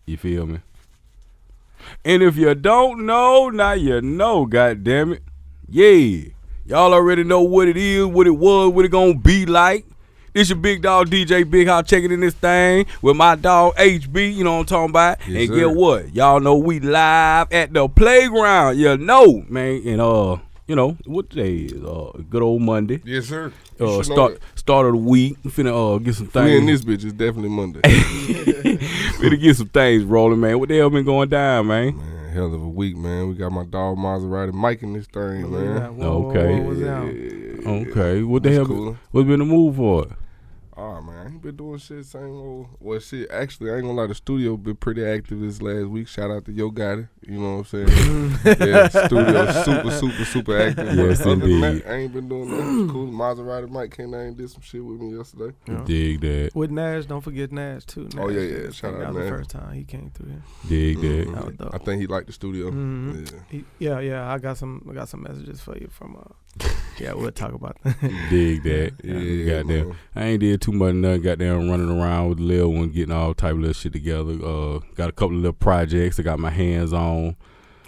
You feel me? And if you don't know, now you know, goddammit. Yeah. Y'all already know what it is, what it was, what it gonna be like. This your big dog DJ Big House checking in this thing with my dog HB, you know what I'm talking about? Yes, and sir. Get what? Y'all know we live at the playground, you know, man. And you know, what today is? Good old Monday. Yes, sir. Start of the week. Finna get some things. We in this bitch, it's definitely Monday. Finna get some things rolling, man. What the hell been going down, man? Man, hell of a week, man. We got my dog Maserati Mike in this thing, man. Okay. Okay. What the hell? Cool. What's been the move for it? Oh, man, he been doing shit, same old. Well, shit, actually, I ain't gonna lie, the studio been pretty active this last week. Shout out to Yo Gotti, you know what I'm saying? Yeah, studio super active. Yes, Other indeed. than that, I ain't been doing nothing. It's cool. Maserati Mike came down and did some shit with me yesterday. Yeah. Dig that. With Nash, don't forget Nash too. Nash, Oh, yeah. Shout out, that was Nash. the first time he came through here. Dig that. That was dope. I think he liked the studio. Yeah. I got some messages for you from. Yeah, we'll talk about that. Dig that. Yeah, goddamn. man. I ain't did too much nothing. Goddamn, running around with the little one, getting all type of little shit together. Got a couple of little projects I got my hands on.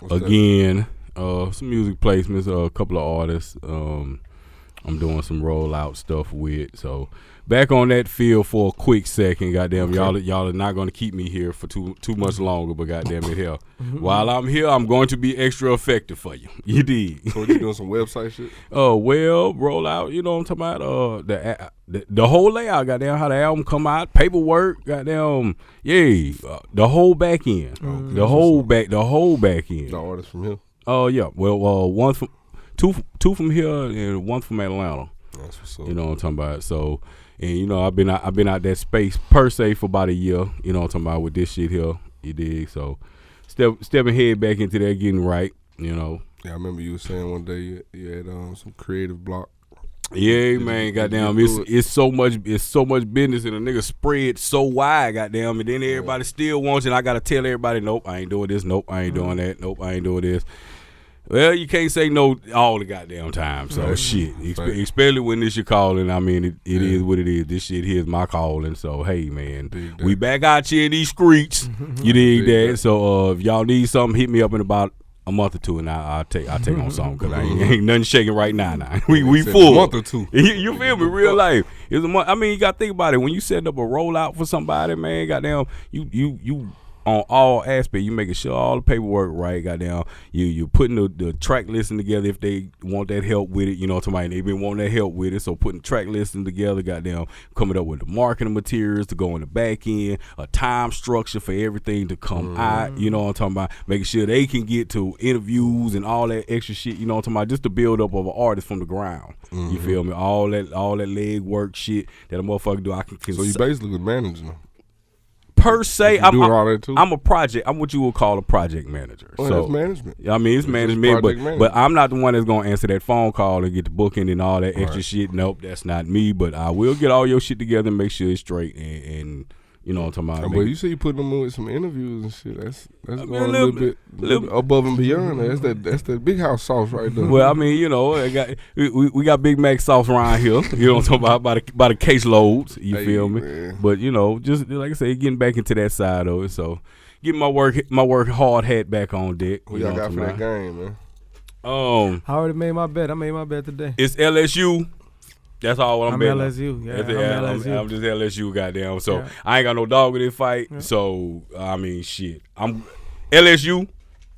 What's Again, some music placements. A couple of artists. I'm doing some rollout stuff with. So back on that field for a quick second. Goddamn, Okay. y'all are not gonna keep me here for too much longer. But goddamn it, hell, while I'm here, I'm going to be extra effective for you. You dig? So you doing some website shit? Well, roll out, you know what I'm talking about? The whole layout, goddamn, how the album come out, paperwork, goddamn, yeah, the whole back end, the whole back end. The artist from here. Oh yeah, well, one from two from here and one from Atlanta. That's what's up. You know what I'm talking about? So, and you know, I've been out that space per se for about a year. You know what I'm talking about with this shit here. You dig? So, stepping head back into that, getting right. You know. Yeah, I remember you were saying one day you had some creative block. Yeah, man, goddamn, it's so much business and a nigga spread so wide, goddamn, and then everybody still wants it. And I gotta tell everybody, nope, I ain't doing this, nope, I ain't doing that, nope, I ain't doing this. Well, you can't say no all the goddamn time. So shit, especially when this your calling. I mean, it is what it is. This shit here is my calling. So hey, man, we back out here in these streets. You dig that? So if y'all need something, hit me up in about a month or two, and I'll take on something because I ain't nothing shaking right now. We full. A month or two. You feel me? Real life. It's a month. I mean, you got to think about it. When you setting up a rollout for somebody, man, goddamn, you on all aspects, you making sure all the paperwork right, goddamn. You putting the track listing together if they want that help with it, you know what I'm talking about. They been wanting that help with it, so putting track listing together, goddamn, coming up with the marketing materials to go in the back end, a time structure for everything to come out, you know what I'm talking about. Making sure they can get to interviews and all that extra shit, you know what I'm talking about, just to build up of an artist from the ground. You feel me? All that leg work shit that a motherfucker do. I can So you basically was managing them. Per se, I'm a project. I'm what you would call a project manager. Well, so that's management. I mean, it's management, management. but I'm not the one that's gonna answer that phone call and get the booking and all that extra shit. Nope, that's not me. But I will get all your shit together and make sure it's straight and you know what I'm talking about. But you say you put them in with some interviews and shit. That's going a little bit above and beyond. That's that big house sauce right there. Well, I mean, you know, we got Big Mac sauce around here. You know what I'm talking about by the case loads. You feel me? Man. But you know, just like I say, getting back into that side of it. So getting my work hard hat back on deck. What y'all got for that game, man? I already made my bet. I made my bet today. It's LSU. That's all I'm betting. LSU. Yeah, I'm just LSU, goddamn. So I ain't got no dog in this fight. Yeah. So I mean, shit. I'm LSU.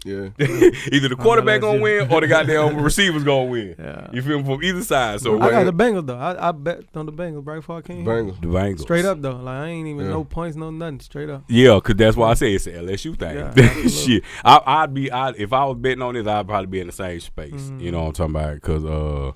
Yeah. Either the quarterback gonna win or the goddamn receiver's gonna win. Yeah. You feel me? From either side. So I got the Bengals though. I bet on the Bengals right before I came here. The Bengals. Straight up though. Like I ain't even no points, no nothing. Straight up. Yeah, cause that's why I say it's an LSU thing. Yeah, shit. If I was betting on this, I'd probably be in the same space. You know what I'm talking about? Cause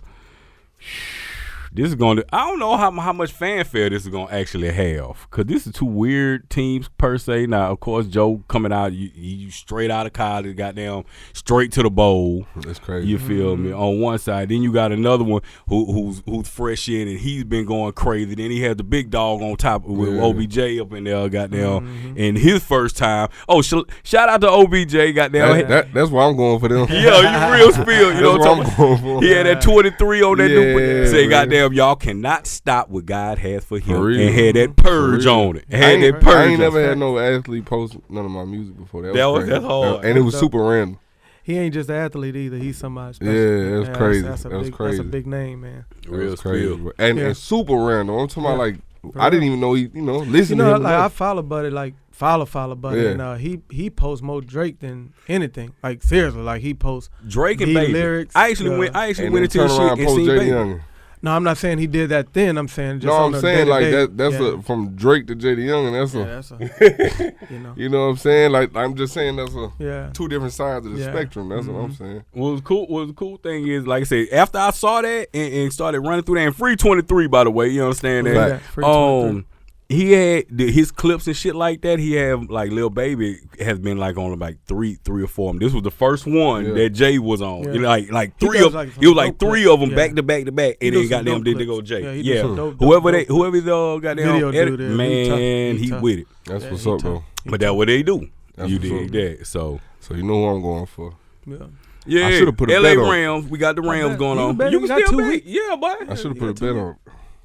this is going to, I don't know how much fanfare this is going to actually have, because this is two weird teams per se. Now, of course, Joe coming out, you straight out of college, goddamn, straight to the bowl. That's crazy. You feel me? On one side. Then you got another one who's fresh in, and he's been going crazy. Then he had the big dog on top with OBJ up in there, goddamn, and his first time. Oh, shout out to OBJ, goddamn. That's why I'm going for them. Yeah, you real spill. You know what I'm going for. He had that 23 on that new. Say, goddamn. goddamn y'all cannot stop what God has for him. For real. And had that purge on it. Had that purge. I ain't never had no athlete post none of my music before. That's hard. And it was super random. He ain't just an athlete either. He's somebody special. Yeah, that's crazy. That's That's a big name, man. Real crazy. And super random. I'm talking about like, I didn't even know he, listen to him. Like I follow Buddy, follow Buddy, and he posts more Drake than anything. Like seriously, like he posts Drake and Baby lyrics. I actually went into his shit and seen Baby. No, I'm not saying he did that then. I'm saying just I'm saying like that's from Drake to JD Young, and that's you know what I'm saying? Like I'm just saying that's two different sides of the spectrum. That's what I'm saying. What the cool thing is, like I said, after I saw that and started running through that, and Free 23, by the way, you understand that? Free 23. He had his clips and shit like that. He had like Lil Baby has been like on like three or four of them. This was the first one that Jay was on. Like three of them. It was like three of them back to back to back, and then goddamn did they go Jay. Whoever they goddamn edit, man, he with it. That's what's up, though. But that's what they do. That's you dig that? So you know who I'm going for. Yeah, I should have put a LA bet on. Rams. We got the Rams going on. You can got still 2 bet. weeks. Yeah, boy. I should have put a bet on.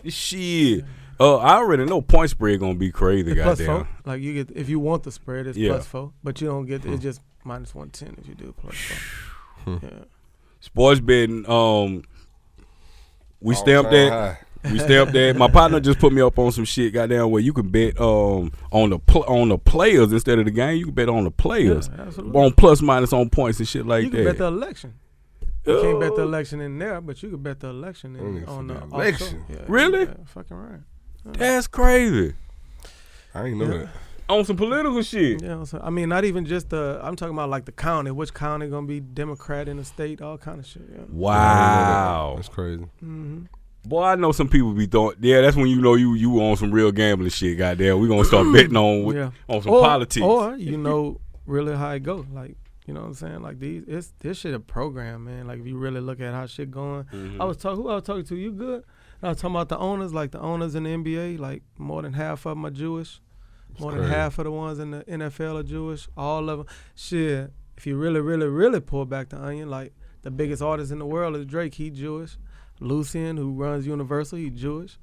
Shit. I already know point spread gonna be crazy. Plus Goddamn. 4. Like you get if you want the spread, it's plus 4, but you don't get it's just minus 110 if you do plus 4. Sports betting. We stamped that. We stamped that. My partner just put me up on some shit. Goddamn, where you can bet on the players instead of the game. You can bet on the players on plus minus on points and shit like that. You can bet the election. You can't bet the election in there, but you can bet the election on the election. Really? Yeah, fucking right. That's crazy. I ain't know that. On some political shit. Yeah, so, I mean, not even just I'm talking about like the county. Which county gonna be Democrat in the state? All kind of shit. Yeah. Wow, that's crazy. Mm-hmm. Boy, I know some people be throwing. Yeah, that's when you know you on some real gambling shit. Goddamn, we gonna start betting on some politics. Or really how it go. Like you know what I'm saying? Like this shit a program, man. Like if you really look at how shit going. Who I was talking to? You good? And I was talking about the owners, like the owners in the NBA. Like more than half of them are Jewish. More than half of the ones in the NFL are Jewish. All of them. Shit, if you really, really, really pull back the onion, like the biggest artist in the world is Drake. He Jewish. Lucien, who runs Universal, he Jewish.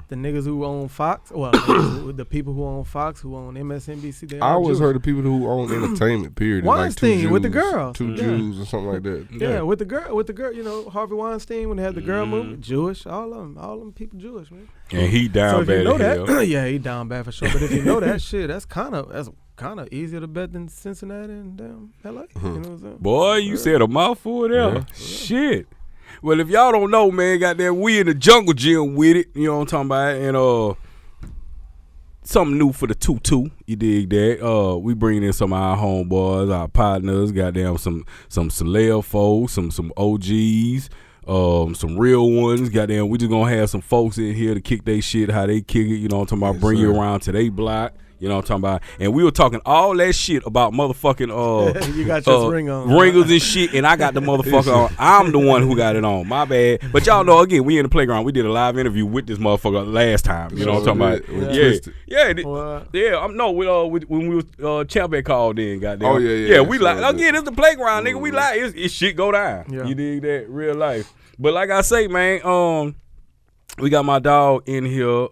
The niggas who own Fox, the people who own Fox, who own MSNBC, they all I always Jewish. heard of people who own entertainment. Period. Weinstein like 2 Jews, with the girls, 2 Jews or something like that. Yeah, with the girl, you know Harvey Weinstein when they had the girl movement, Jewish, all of them people Jewish, man. And he down bad. So if you know that, yeah, he down bad for sure. But if you know that shit, that's kind of easier to bet than Cincinnati and damn LA. You know what I'm saying? Boy, you said a mouthful there. Yeah. Shit. Well, if y'all don't know, man, goddamn, we in the jungle gym with it. You know what I'm talking about? And something new for the 2-2. You dig that? We bringing in some of our homeboys, our partners. Goddamn, some celeb folks, some OGs, some real ones. Goddamn, we just gonna have some folks in here to kick they shit, how they kick it. You know what I'm talking about? Bring you around to they block. You know what I'm talking about? And we were talking all that shit about motherfucking you got your ring on. Ringers and shit, and I got the motherfucker on. I'm the one who got it on. My bad. But y'all know, again, we in the playground. We did a live interview with this motherfucker last time. You know what I'm talking about? When we was Champion called in, goddamn. Oh yeah. We like again, it's the playground, nigga. We like it's shit go down. Yeah. You dig that? Real life. But like I say, man, we got my dog in here,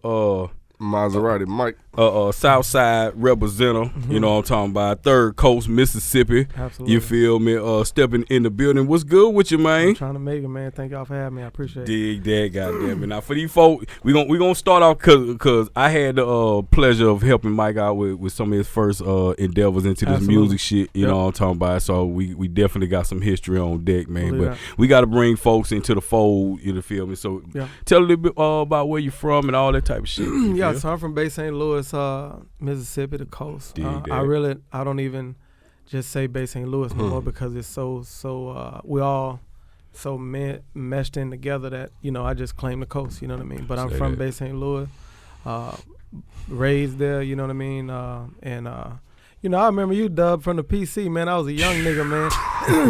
Maserati Mike. Southside representative, you know what I'm talking about. Third Coast, Mississippi. Absolutely. You feel me? Stepping in the building. What's good with you, man? I'm trying to make it, man. Thank y'all for having me. I appreciate it. Dig that, goddamn it. Now for these folks, we gonna start off cause I had the pleasure of helping Mike out with some of his first endeavors into this music shit. You know what I'm talking about. So we definitely got some history on deck, man. But we got to bring folks into the fold. You feel me? So tell a little bit about where you from and all that type of shit. So I'm from Bay St. Louis, Mississippi, the coast. I don't even just say Bay St. Louis no more because it's so we all so meshed in together that I just claim the coast. You know what I mean? But I'm from Bay St. Louis, raised there. You know what I mean? I remember you, Dub, from the PC, man. I was a young nigga, man.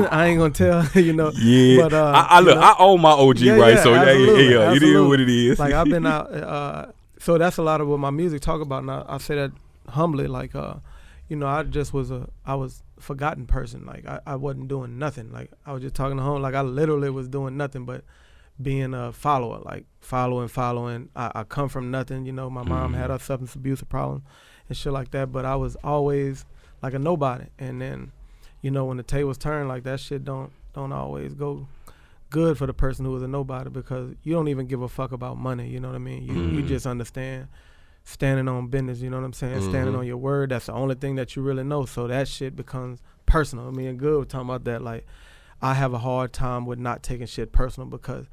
I ain't gonna tell, Yeah. But I own my OG, right? So absolutely. It is what it is. Like I've been out. So that's a lot of what my music talk about, and I say that humbly. Like, I just was I was a forgotten person. Like I wasn't doing nothing. Like I was just talking to home. Like I literally was doing nothing but being a follower, like following. I come from nothing, you know. My mom had a substance abuse problem and shit like that, but I was always like a nobody. And then, you know, when the tables turn, like that shit don't always go good for the person who is a nobody, because you don't even give a fuck about money, you know what I mean? You just understand standing on business, you know what I'm saying? Standing on your word, that's the only thing that you really know. So that shit becomes personal. I mean, good, we're talking about that. Like, I have a hard time with not taking shit personal, because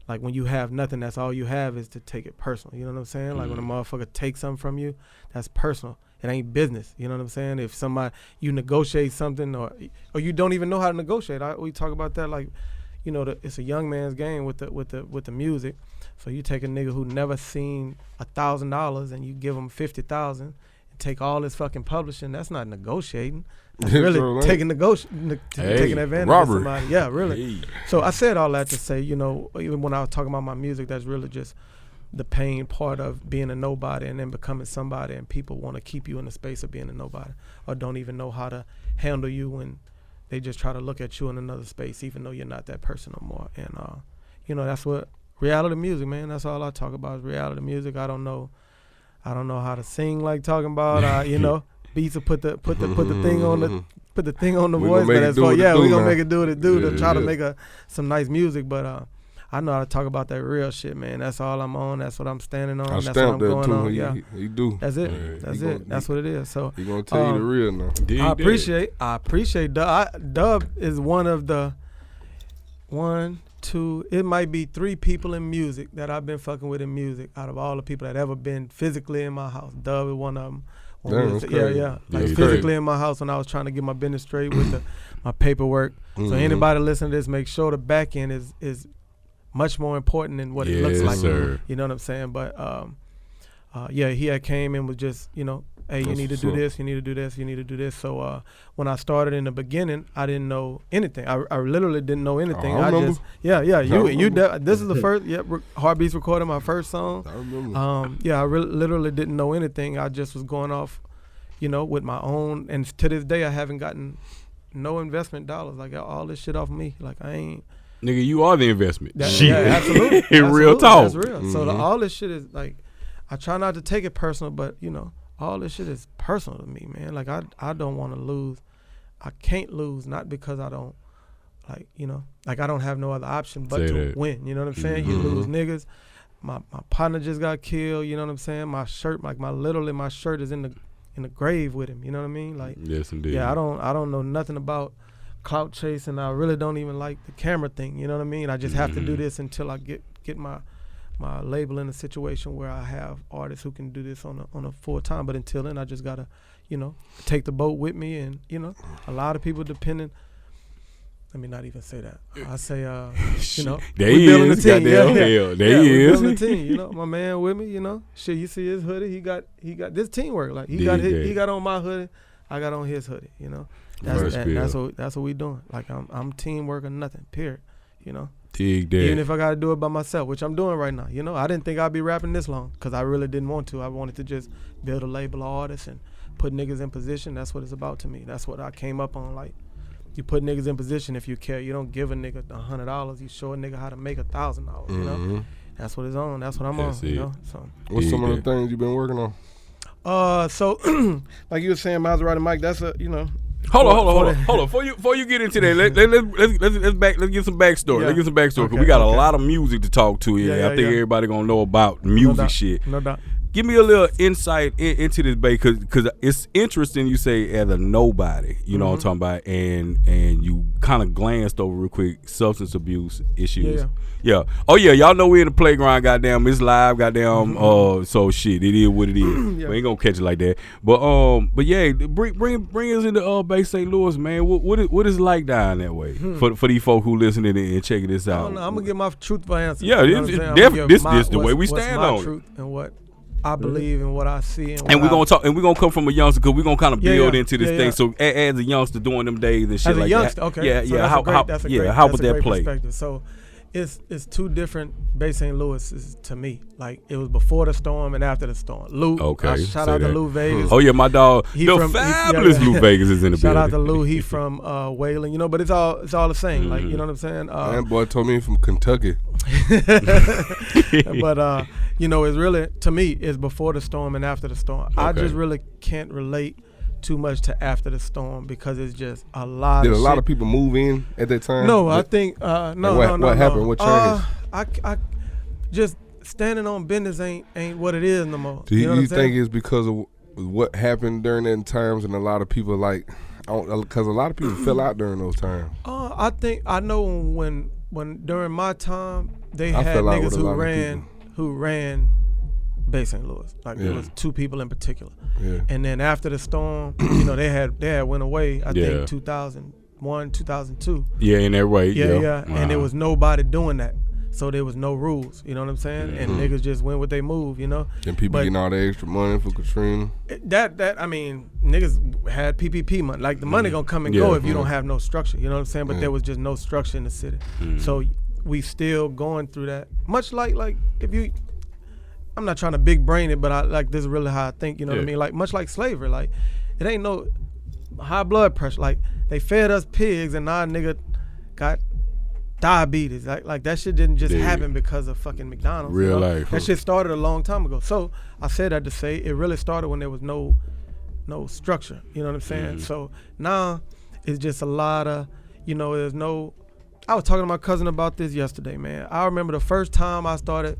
like when you have nothing, that's all you have is to take it personal. You know what I'm saying? Like when a motherfucker takes something from you, that's personal. It ain't business. You know what I'm saying? If you negotiate something or you don't even know how to negotiate. We talk about that, like, you know, it's a young man's game with the music. So you take a nigga who never seen $1,000 and you give him $50,000 and take all his fucking publishing. That's not negotiating. That's really taking advantage of somebody. Yeah, really. Hey. So I said all that to say, you know, even when I was talking about my music, that's really just the pain part of being a nobody and then becoming somebody, and people want to keep you in the space of being a nobody or don't even know how to handle you when they just try to look at you in another space, even though you're not that person no more. And, you know, that's what reality music, man. That's all I talk about is reality music. I don't know how to sing like talking about, you know, beats will put the thing on the voice. But as far, we're gonna make it do what it do to try to make some nice music. But I know how to talk about that real shit, man. That's all I'm on. That's what I'm standing on. That's what I'm going on. Yeah, he do. That's it. Yeah, that's it. That's what it is. So he gonna tell you the real now. I appreciate Dub. Dub is one of the 1, 2. It might be 3 people in music that I've been fucking with in music out of all the people that ever been physically in my house. Dub is one of them. Like physically in my house when I was trying to get my business straight with my paperwork. So anybody listening to this, make sure the back end is much more important than what it looks like. Sir. You know what I'm saying? But he had came and was just, you know, hey, you need to do this, you need to do this, you need to do this. So when I started in the beginning, I didn't know anything. I literally didn't know anything. This is the first, Heartbeatz recorded my first song. I remember. I literally didn't know anything. I just was going off, you know, with my own, and to this day I haven't gotten no investment dollars. I got all this shit off me. Like I ain't. Nigga, you are the investment. Absolutely. In real talk. That's real. So all this shit is like, I try not to take it personal, but you know, all this shit is personal to me, man. Like I don't want to lose. I can't lose, not because I don't, like, you know, like I don't have no other option but to win. You know what I'm saying? You lose niggas. My partner just got killed. You know what I'm saying? My shirt, like my shirt is in the grave with him. You know what I mean? Like, yes, indeed. Yeah, I don't know nothing about clout chasing. I really don't even like the camera thing. You know what I mean? I just have to do this until I get my label in a situation where I have artists who can do this on a full time. But until then, I just gotta, you know, take the boat with me. And you know, a lot of people depending. Let me not even say that. I say, you know, there he is. There he is. Building a team. You know, my man with me. You know, shit. You see his hoodie. He got this teamwork. Like he got on my hoodie. I got on his hoodie. You know, that's what we doing. Like I'm teamwork or nothing. Period. You know. Even if I got to do it by myself, which I'm doing right now. You know, I didn't think I'd be rapping this long because I really didn't want to. I wanted to just build a label of artists and put niggas in position. That's what it's about to me. That's what I came up on. Like, you put niggas in position if you care. You don't give a nigga $100. You show a nigga how to make $1,000. You know, that's what it's on. That's what I'm on. You know, so what's some of the things you've been working on? So like you were saying, Maserati Mike. That's a, you know. Hold on. Before you get into that, let's get some backstory. Yeah. Let's get some backstory because Okay, we got a lot of music to talk to here. I think everybody gonna know about music shit. No doubt. Give me a little insight into this, babe, because it's interesting. You say as a nobody, you know what I'm talking about, and you kind of glanced over real quick substance abuse issues. Yeah. Oh yeah, y'all know we in the playground. Goddamn, it's live. Goddamn. So shit, it is what it is. We ain't gonna catch it like that. But yeah, bring us into Bay St. Louis, man. What is it like down that way for these folk who listening and checking this out? I'm gonna give my truthful answer. Yeah, this the way we stand on truth and what I believe and what I see, and we're gonna talk, and we're gonna come from a youngster because we're gonna kind of build into this thing. So as a youngster doing them days and shit as like a youngster, that, okay, so how would that play? So it's two different Bay St. Louis to me. Like it was before the storm and after the storm. Lou, shout out to Lou Vegas. Oh yeah, my dog, fabulous Lou Vegas is in the building. Shout out to Lou. He from Wayland, you know, but it's all the same. Like, you know what I'm saying? That boy told me he from Kentucky. But you know, it's really, to me, it's before the storm and after the storm. I just really can't relate too much to after the storm because it's just a lot. Did of a lot shit. of people move in at that time? No, I think no. What happened? What changed? I just standing on business ain't what it is no more. Do you know you what I'm saying? think it's because of what happened during that times, and a lot of people because a lot of people fell out during those times? I think I know when during my time they I had fell out niggas with a lot of who ran Bay St. Louis. Like there was two people in particular. Yeah. And then after the storm, you know, they had went away. I think 2001, 2002. Yeah, in that way. Yeah. And there was nobody doing that. So there was no rules, you know what I'm saying? Mm-hmm. And niggas just went with they move, you know? And people getting all the extra money for Katrina. That I mean, niggas had PPP money. Like the money gonna come and go if you don't have no structure, you know what I'm saying? But there was just no structure in the city. So we still going through that. Much like if you, I'm not trying to big brain it, but I like this is really how I think, you know what I mean? Like much like slavery, like it ain't no high blood pressure. Like they fed us pigs and now a nigga got diabetes. Like that shit didn't just happen because of fucking McDonald's. Real you know? life. That shit started a long time ago. So I said that to say it really started when there was no structure. You know what I'm saying? So now it's just a lot of, you know, there's no. I was talking to my cousin about this yesterday, man. I remember the first time I started,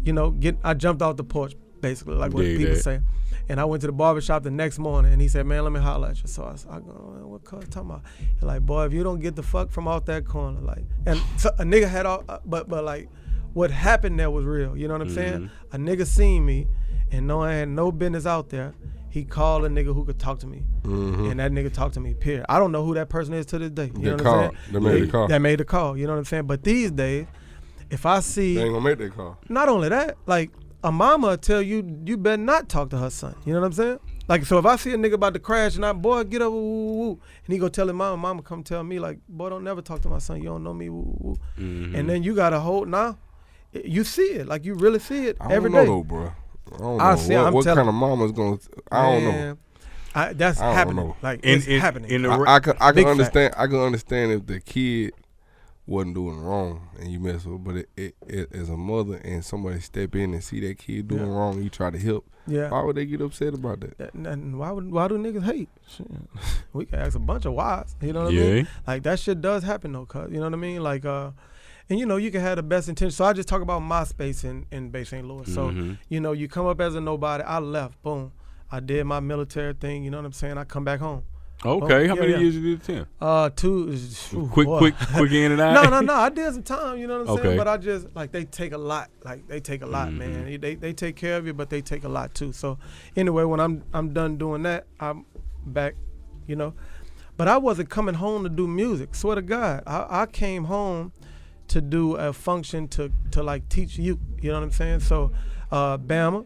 you know, I jumped off the porch basically, like what people say. And I went to the barbershop the next morning, and he said, man, let me holler at you. So I go, what cuz talking about? He's like, boy, if you don't get the fuck from out that corner, like, and so a nigga had all, but like, what happened there was real, you know what I'm saying? A nigga seen me, and know I had no business out there. He called a nigga who could talk to me, and that nigga talked to me, period. I don't know who that person is to this day, you know what I'm saying? They made the call. That made the call, you know what I'm saying? But these days, if I see. They ain't gonna make that call. Not only that, like, a mama tell you better not talk to her son. You know what I'm saying? Like, so if I see a nigga about to crash and I, boy, get up, woo, woo, woo, and he go tell his mama come tell me, like, boy, don't never talk to my son. You don't know me, woo, woo, woo. And then you got to hold, you see it. Like, you really see it every day. I don't know, though, bro. I don't know. What kind of mama's going to, I don't know. That's happening. Know. Like, it's happening. I can understand. I can understand if the kid wasn't doing wrong and you mess with, but it as a mother and somebody step in and see that kid doing wrong, you try to help. Yeah. Why would they get upset about that? And why do niggas hate? Shit. We can ask a bunch of whys. You know what I mean? Like that shit does happen though, cuz you know what I mean? Like and you know, you can have the best intentions. So I just talk about my space in Bay St. Louis. So, you know, you come up as a nobody, I left, boom. I did my military thing, you know what I'm saying? I come back home. Okay, how many years you did attend? 2. Quick in and out. No. I did some time. You know what I'm saying? But I just like they take a lot. Like they take a lot, man. They take care of you, but they take a lot too. So anyway, when I'm done doing that, I'm back. You know, but I wasn't coming home to do music. Swear to God, I came home to do a function to like teach you. You know what I'm saying? So, Bama.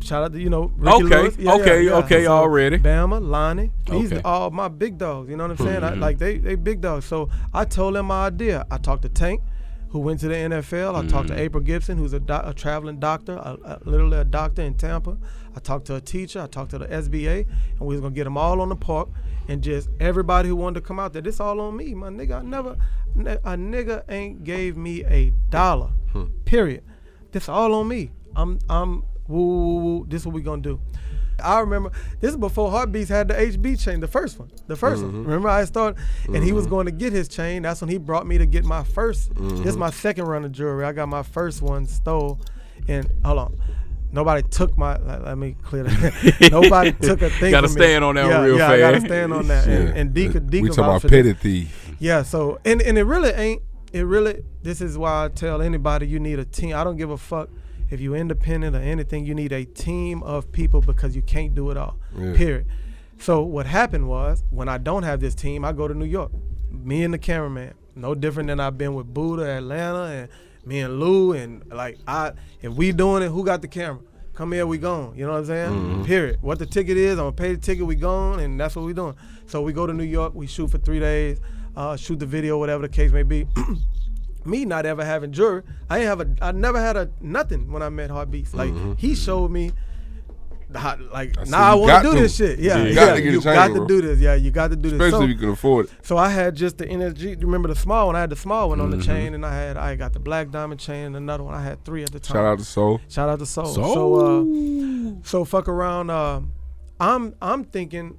Shout out to, you know, Ricky Lewis. Okay, so already. Bama, Lonnie, these are all my big dogs, you know what I'm saying? Like they big dogs. So I told them my idea. I talked to Tank, who went to the NFL. I talked to April Gibson, who's a traveling doctor, literally a doctor in Tampa. I talked to a teacher. I talked to the SBA, and we was gonna get them all on the park, and just everybody who wanted to come out there. This all on me, my nigga. A nigga ain't gave me $1. Period. This all on me. I'm. Woo, this is what we gonna do. I remember this is before Heartbeatz had the HB chain, the first one. Remember I started, and he was going to get his chain. That's when he brought me to get my first. This is my second run of jewelry. I got my first one stole, and hold on, nobody took my. Let me clear that. Nobody took a thing. Gotta from stand me. on that real fast. I gotta stand on that. And Deacon. We talking about petty thief. Yeah. So and it really ain't. It really. This is why I tell anybody you need a team. I don't give a fuck. If you're independent or anything, you need a team of people because you can't do it all, period. So what happened was, when I don't have this team, I go to New York. Me and the cameraman, no different than I've been with Buddha, Atlanta, and me and Lou, and like, if we doing it, who got the camera? Come here, we gone, you know what I'm saying? Period. What the ticket is, I'm gonna pay the ticket, we gone, and that's what we doing. So we go to New York, we shoot for 3 days, shoot the video, whatever the case may be. Me not ever having jewelry, I never had nothing when I met Heartbeatz. Like he showed me I want to do this shit. Yeah, you got to do this. Yeah, you got to do this. Especially if you can afford it. So I had just the energy. Remember the small one? I had the small one on the chain, and I got the black diamond chain and another one. I had 3 at the time. Shout out to Soul. So fuck around. I'm thinking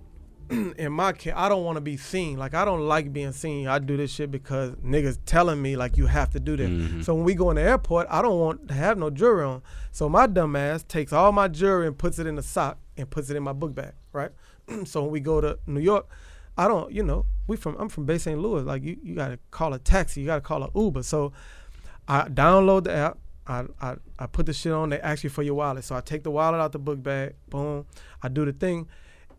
in my case, I don't want to be seen. Like, I don't like being seen. I do this shit because niggas telling me, like, you have to do this. So when we go in the airport, I don't want to have no jewelry on. So my dumb ass takes all my jewelry and puts it in a sock and puts it in my book bag, right? So when we go to New York, I don't, I'm from Bay St. Louis. Like, you got to call a taxi. You got to call an Uber. So I download the app. I put the shit on. They ask you for your wallet. So I take the wallet out the book bag. Boom. I do the thing.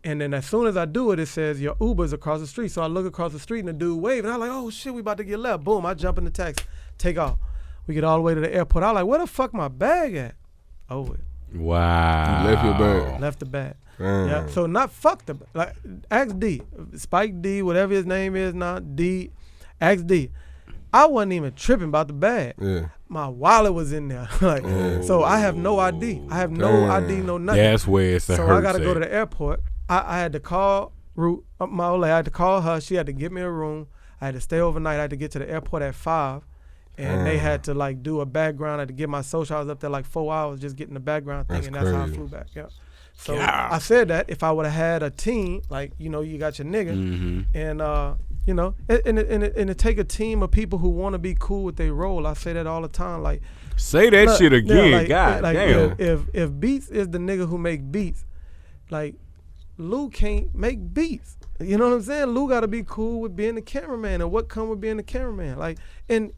And then as soon as I do it, it says your Uber's across the street. So I look across the street and the dude wave, and I'm like, oh shit, we about to get left. Boom, I jump in the taxi, take off. We get all the way to the airport. I'm like, where the fuck my bag at? Oh, wow. You left your bag. Left the bag. Yeah. So not fuck the, like, ask D, Spike D, whatever his name is now, D, ask D. I wasn't even tripping about the bag. Yeah. My wallet was in there. So I have no ID. I have no ID, no nothing. That's where it's So I got to go to the airport. I had to call my old lady. I had to call her. She had to get me a room. I had to stay overnight. I had to get to the airport at 5. And they had to, like, do a background. I had to get my social. I was up there like 4 hours just getting the background thing. That's how I flew back. Yeah. So I said that if I would have had a team, like, you got your nigga. And, and it take a team of people who want to be cool with their role. I say that all the time. Like, say that shit again. Like, God damn. If Beats is the nigga who make beats, like, Lou can't make beats. You know what I'm saying? Lou got to be cool with being the cameraman and what come with being the cameraman. Like, and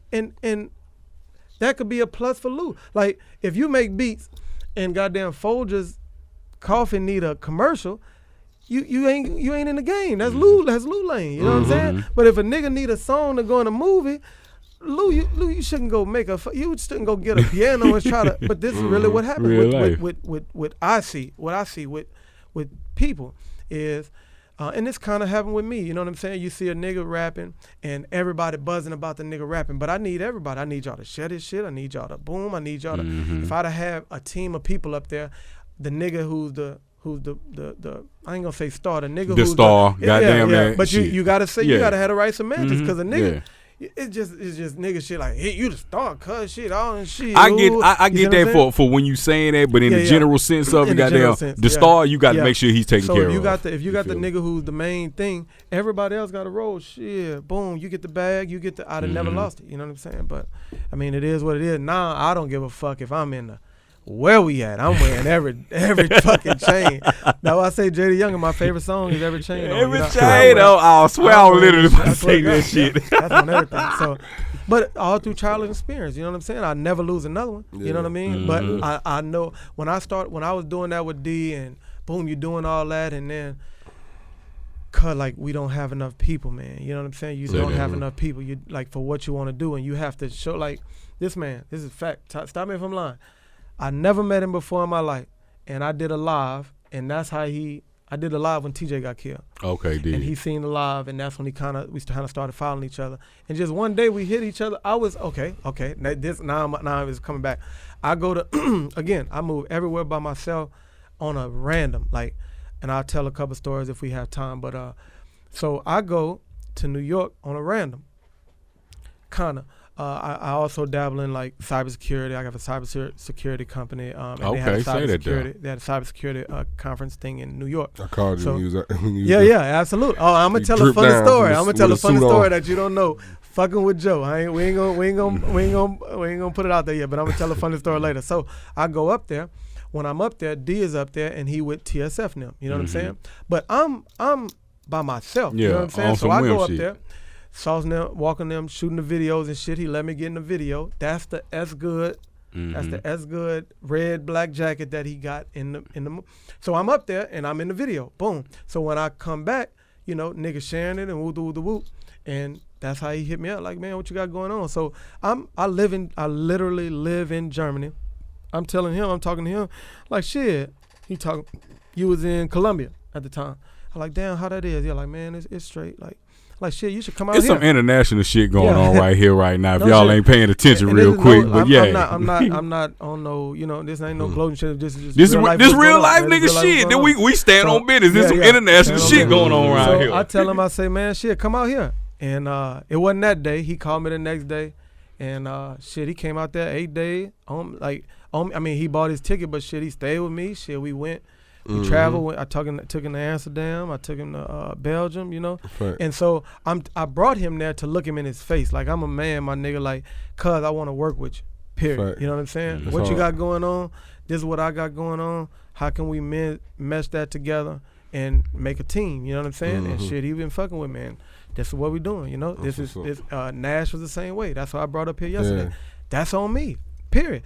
that could be a plus for Lou. Like, if you make beats and goddamn Folger's Coffee need a commercial, you ain't in the game. That's Lou lane. You know what I'm saying? But if a nigga need a song to go in a movie, Lou, you shouldn't go you shouldn't go get a piano and try to. But this is really what happened with I see. What I see with people is, and this kind of happened with me. You know what I'm saying? You see a nigga rapping and everybody buzzing about the nigga rapping, but I need everybody. I need y'all to share this shit. I need y'all to boom. I need y'all to. If I'd have a team of people up there, the nigga who's the I ain't gonna say star, the nigga the who's star, goddamn man. But you gotta say you gotta have the right semantics, because a nigga. It's just nigga shit like, hey, you the star, cuz shit, all and shit. I get that for when you saying that, but in the general sense of it, goddamn, the star, you got to make sure he's taken care of. If you got the nigga who's the main thing, everybody else got to roll. Shit, boom, you get the bag, I'd have never lost it. You know what I'm saying? But I mean, it is what it is. Now I don't give a fuck if I'm in the. Where we at? I'm wearing every fucking chain. Now I say JD Young, my favorite song is Every Chain. Every chain. I swear I was literally about to say that shit. That's on everything. So, but all through childhood experience, you know what I'm saying? I never lose another one. You know what I mean? But I know when I was doing that with D and boom, you doing all that, and then like we don't have enough people, man. You know what I'm saying? You don't have enough people. You like for what you want to do, and you have to show like this man. This is fact. Stop me if I'm lying. I never met him before in my life, and I did a live, and that's how I did a live when TJ got killed. Okay, dude. And he seen the live, and that's when we kind of started following each other. And just one day we hit each other. I was okay. Now it's coming back. I go to again. I move everywhere by myself on a random and I'll tell a couple stories if we have time. But so I go to New York on a random, kinda. I also dabble in like cybersecurity. I got a cybersecurity company. And they had a cybersecurity conference thing in New York. I called you when you was Yeah, absolutely. Oh, I'm gonna tell a funny story. I'm gonna tell a funny story that you don't know. Fucking with Joe. We ain't gonna put it out there yet, but I'm gonna tell a funny story later. So I go up there. When I'm up there, D is up there, and he with TSF now. You know what I'm saying? But I'm by myself. You know what I'm saying? So I go up there. Saw them walking them, shooting the videos and shit. He let me get in the video. That's the S Good. That's the S Good red black jacket that he got in the. So I'm up there and I'm in the video. Boom. So when I come back, niggas sharing it and woo. And that's how he hit me up. Like, man, what you got going on? So I literally live in Germany. I'm talking to him like, shit. You was in Colombia at the time. I'm like, damn, how that is? Yeah, like, man, it's straight. Like shit, you should come out It's here. some international shit going on right here, right now. If No y'all shit. ain't paying attention And real this is quick, no, but I'm not on no, this ain't no gloating shit. This This real life on. nigga shit. Then we stand So, on business. There's some yeah. international shit going on around So here. I tell him, I say, man, shit, come out here. And it wasn't that day. He called me the next day, and shit, he came out there 8 days. I mean, he bought his ticket, but shit, he stayed with me. Shit, we went. We traveled. I took him to Amsterdam. I took him to Belgium, Right. And so I brought him there to look him in his face. Like, I'm a man, my nigga, like, cuz I want to work with you, period. Right. You know what I'm saying? That's What you hard. got going on, this is what I got going on. How can we mesh that together and make a team? You know what I'm saying? And shit, he been fucking with me, and this is what we doing, Nash was the same way. That's what I brought up here yesterday. Yeah. That's on me. Period.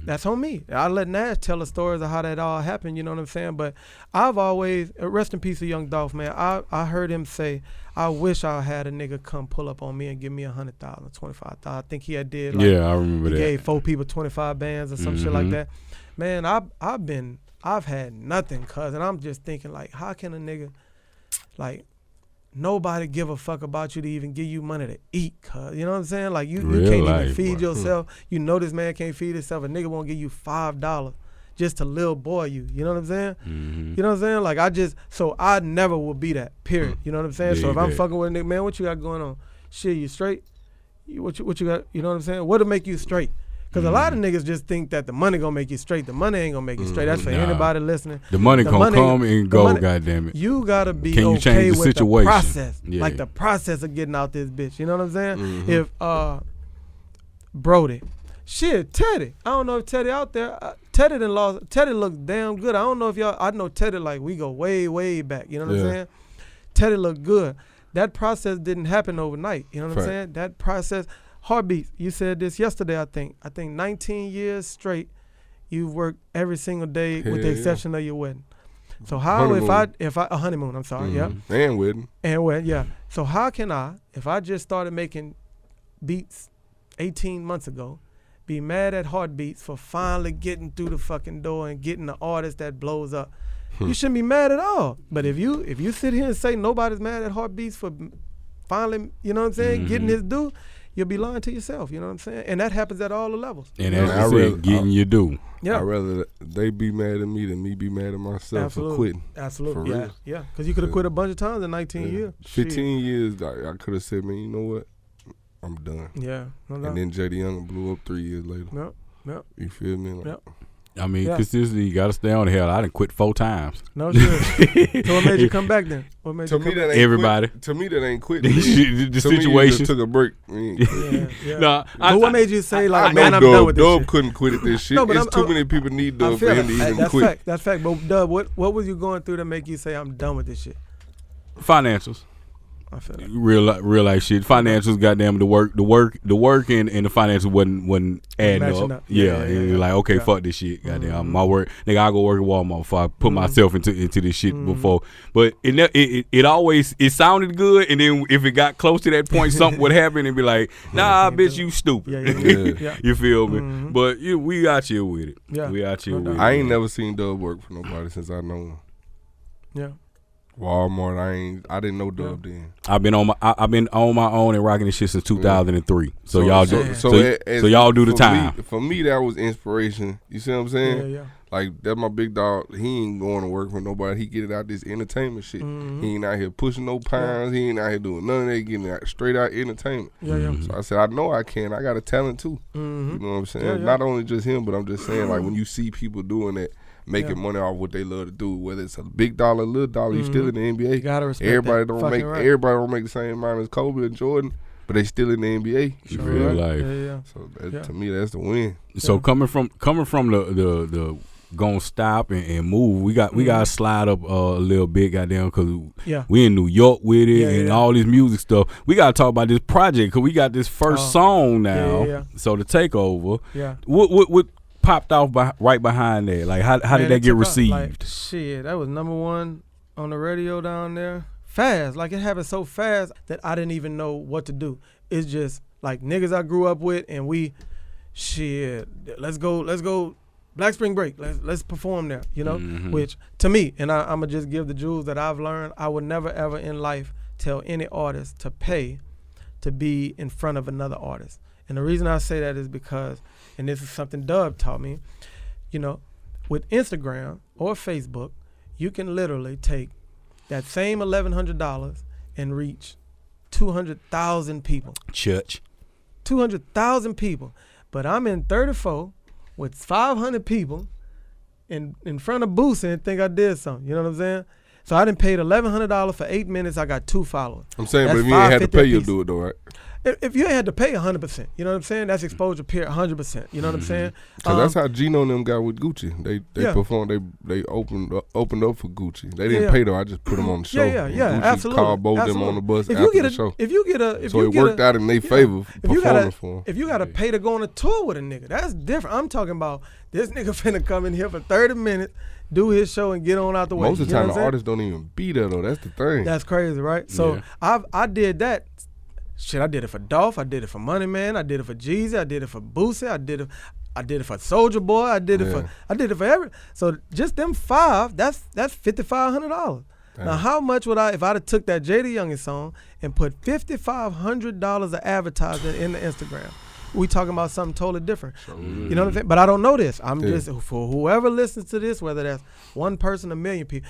That's on me. I let Nash tell the stories of how that all happened, you know what I'm saying? But I've always, rest in peace to Young Dolph, man. I heard him say, I wish I had a nigga come pull up on me and give me 100,000, 25,000. I think he had did. Like, I remember that. He gave 4 people 25 bands or some shit like that. Man, I've had nothing, cuz, and I'm just thinking, like, how can a nigga, like, nobody give a fuck about you to even give you money to eat, cuz. You know what I'm saying? Like, you can't even feed yourself. You know this man can't feed himself. A nigga won't give you $5 just to little boy you. You know what I'm saying? You know what I'm saying? Like, so I never will be that, period. You know what I'm saying? So if I'm fucking with a nigga, man, what you got going on? Shit, you straight? What you got, you know what I'm saying? What'll make you straight? Because a lot of niggas just think that the money gonna make you straight. The money ain't gonna make you straight. That's for anybody listening. The money gonna come and go, goddamn it. You gotta be Can you okay change the with situation? the process. Yeah. Like the process of getting out this bitch. You know what I'm saying? If Brody, shit, Teddy. I don't know if Teddy out there. Teddy looks damn good. I don't know if y'all. I know Teddy, like, we go way, way back. You know what I'm saying? Teddy looked good. That process didn't happen overnight. You know what I'm saying? That process. Heartbeatz, you said this yesterday, I think. 19 years straight, you've worked every single day with the exception of your wedding. So how if I a honeymoon, I'm sorry, And wedding. So how can I, if I just started making beats 18 months ago, be mad at Heartbeatz for finally getting through the fucking door and getting the artist that blows up? You shouldn't be mad at all. But if you sit here and say nobody's mad at Heartbeatz for finally, you know what I'm saying, getting his due, you'll be lying to yourself, you know what I'm saying? And that happens at all the levels. And as you said, getting your due. Yeah. I'd rather they be mad at me than me be mad at myself for quitting. Absolutely. For real. Yeah. Because you could have quit a bunch of times in 19 years. 15 years, I could have said, man, you know what? I'm done. Yeah. No doubt. And then J.D. Young blew up 3 years later. Yep. You feel me? Like, I mean, consistently, you got to stay on the hell. I done quit 4 times. No shit. So what made you come back then? What made to you me, come that back? ain't Everybody. Quit. To me, that ain't quitting. The to me, you situation. just took a break. Yeah. Nah, But what made you say, like, I man, know I'm done with this Dub shit? couldn't quit at this shit. No, but It's too many people need I Dub feel for him to it. even quit. That's fact. But Dub, what was you going through to make you say, I'm done with this shit? Financials. I feel it. Real life shit. Financials, goddamn, the work and the financials wasn't adding Matching up. up. Yeah. Like, okay, fuck this shit. Goddamn, my work, nigga, I go work at Walmart before I put myself into this shit before. But it always sounded good, and then if it got close to that point, something would happen and be like, nah, bitch, you stupid. Yeah. You feel me? But we out here with it. Yeah. We out here with it. I ain't never seen Dub work for nobody since I know him. Yeah. Walmart, I didn't know Dub then. I've been on my own and rocking this shit since 2003. So y'all do y'all do the time. For me, that was inspiration. You see what I'm saying? Yeah. Like, that my big dog. He ain't going to work for nobody. He get it out this entertainment shit. He ain't out here pushing no pounds. He ain't out here doing none of that. Getting out straight out entertainment. So I said, I know I can. I got a talent too. You know what I'm saying? Not only just him, but I'm just saying, like, when you see people doing that, making money off what they love to do, whether it's a big dollar, little dollar, you still in the NBA. You gotta respect everybody that. Everybody don't make the same amount as Kobe and Jordan, but they still in the NBA. You Real feel life. Yeah. So to me, that's the win. So coming from the gonna stop and move, we got to slide up a little bit, goddamn, because we in New York with it and all this music stuff. We got to talk about this project because we got this first song now. So the takeover. Yeah. What popped off right behind that? Like, how did that get received? Like, shit, that was #1 on the radio down there. Fast, like, it happened so fast that I didn't even know what to do. It's just like niggas I grew up with, and we, shit, let's go Black Spring Break, let's perform there, you know, which to me, and I'm going to just give the jewels that I've learned, I would never ever in life tell any artist to pay to be in front of another artist. And the reason I say that is because, and this is something Dub taught me, you know, with Instagram or Facebook, you can literally take that same $1,100 and reach 200,000 people. Church. 200,000 people. But I'm in 34 with 500 people in front of Boosie and think I did something. You know what I'm saying? So I done paid $1,100 for 8 minutes. I got 2 followers. I'm saying, but if you ain't had to pay, you'll do it though, right? If you ain't had to pay 100%, you know what I'm saying? That's exposure period, 100%. You know what I'm saying? Because that's how Gino and them got with Gucci. They performed. They opened up for Gucci. They didn't pay though. I just put them on the show. Yeah, Gucci absolutely. called both them on the bus if after you get the show. So it worked out in their favor performing for them. If you got to pay to go on a tour with a nigga, that's different. I'm talking about this nigga finna come in here for 30 minutes, do his show, and get on out the way. Most of the time, the artists don't even be there though. That's the thing. That's crazy, right? So I did that. Shit, I did it for Dolph. I did it for Money Man. I did it for Jeezy. I did it for Boosie. I did it for Soulja Boy. I did it for every. So just them 5. That's $5,500. Now how much would if I'd have took that J.D. Youngin song and put $5,500 of advertising in the Instagram? We talking about something totally different. You know what I'm saying? But I don't know this. I'm just for whoever listens to this, whether that's one person, a million people.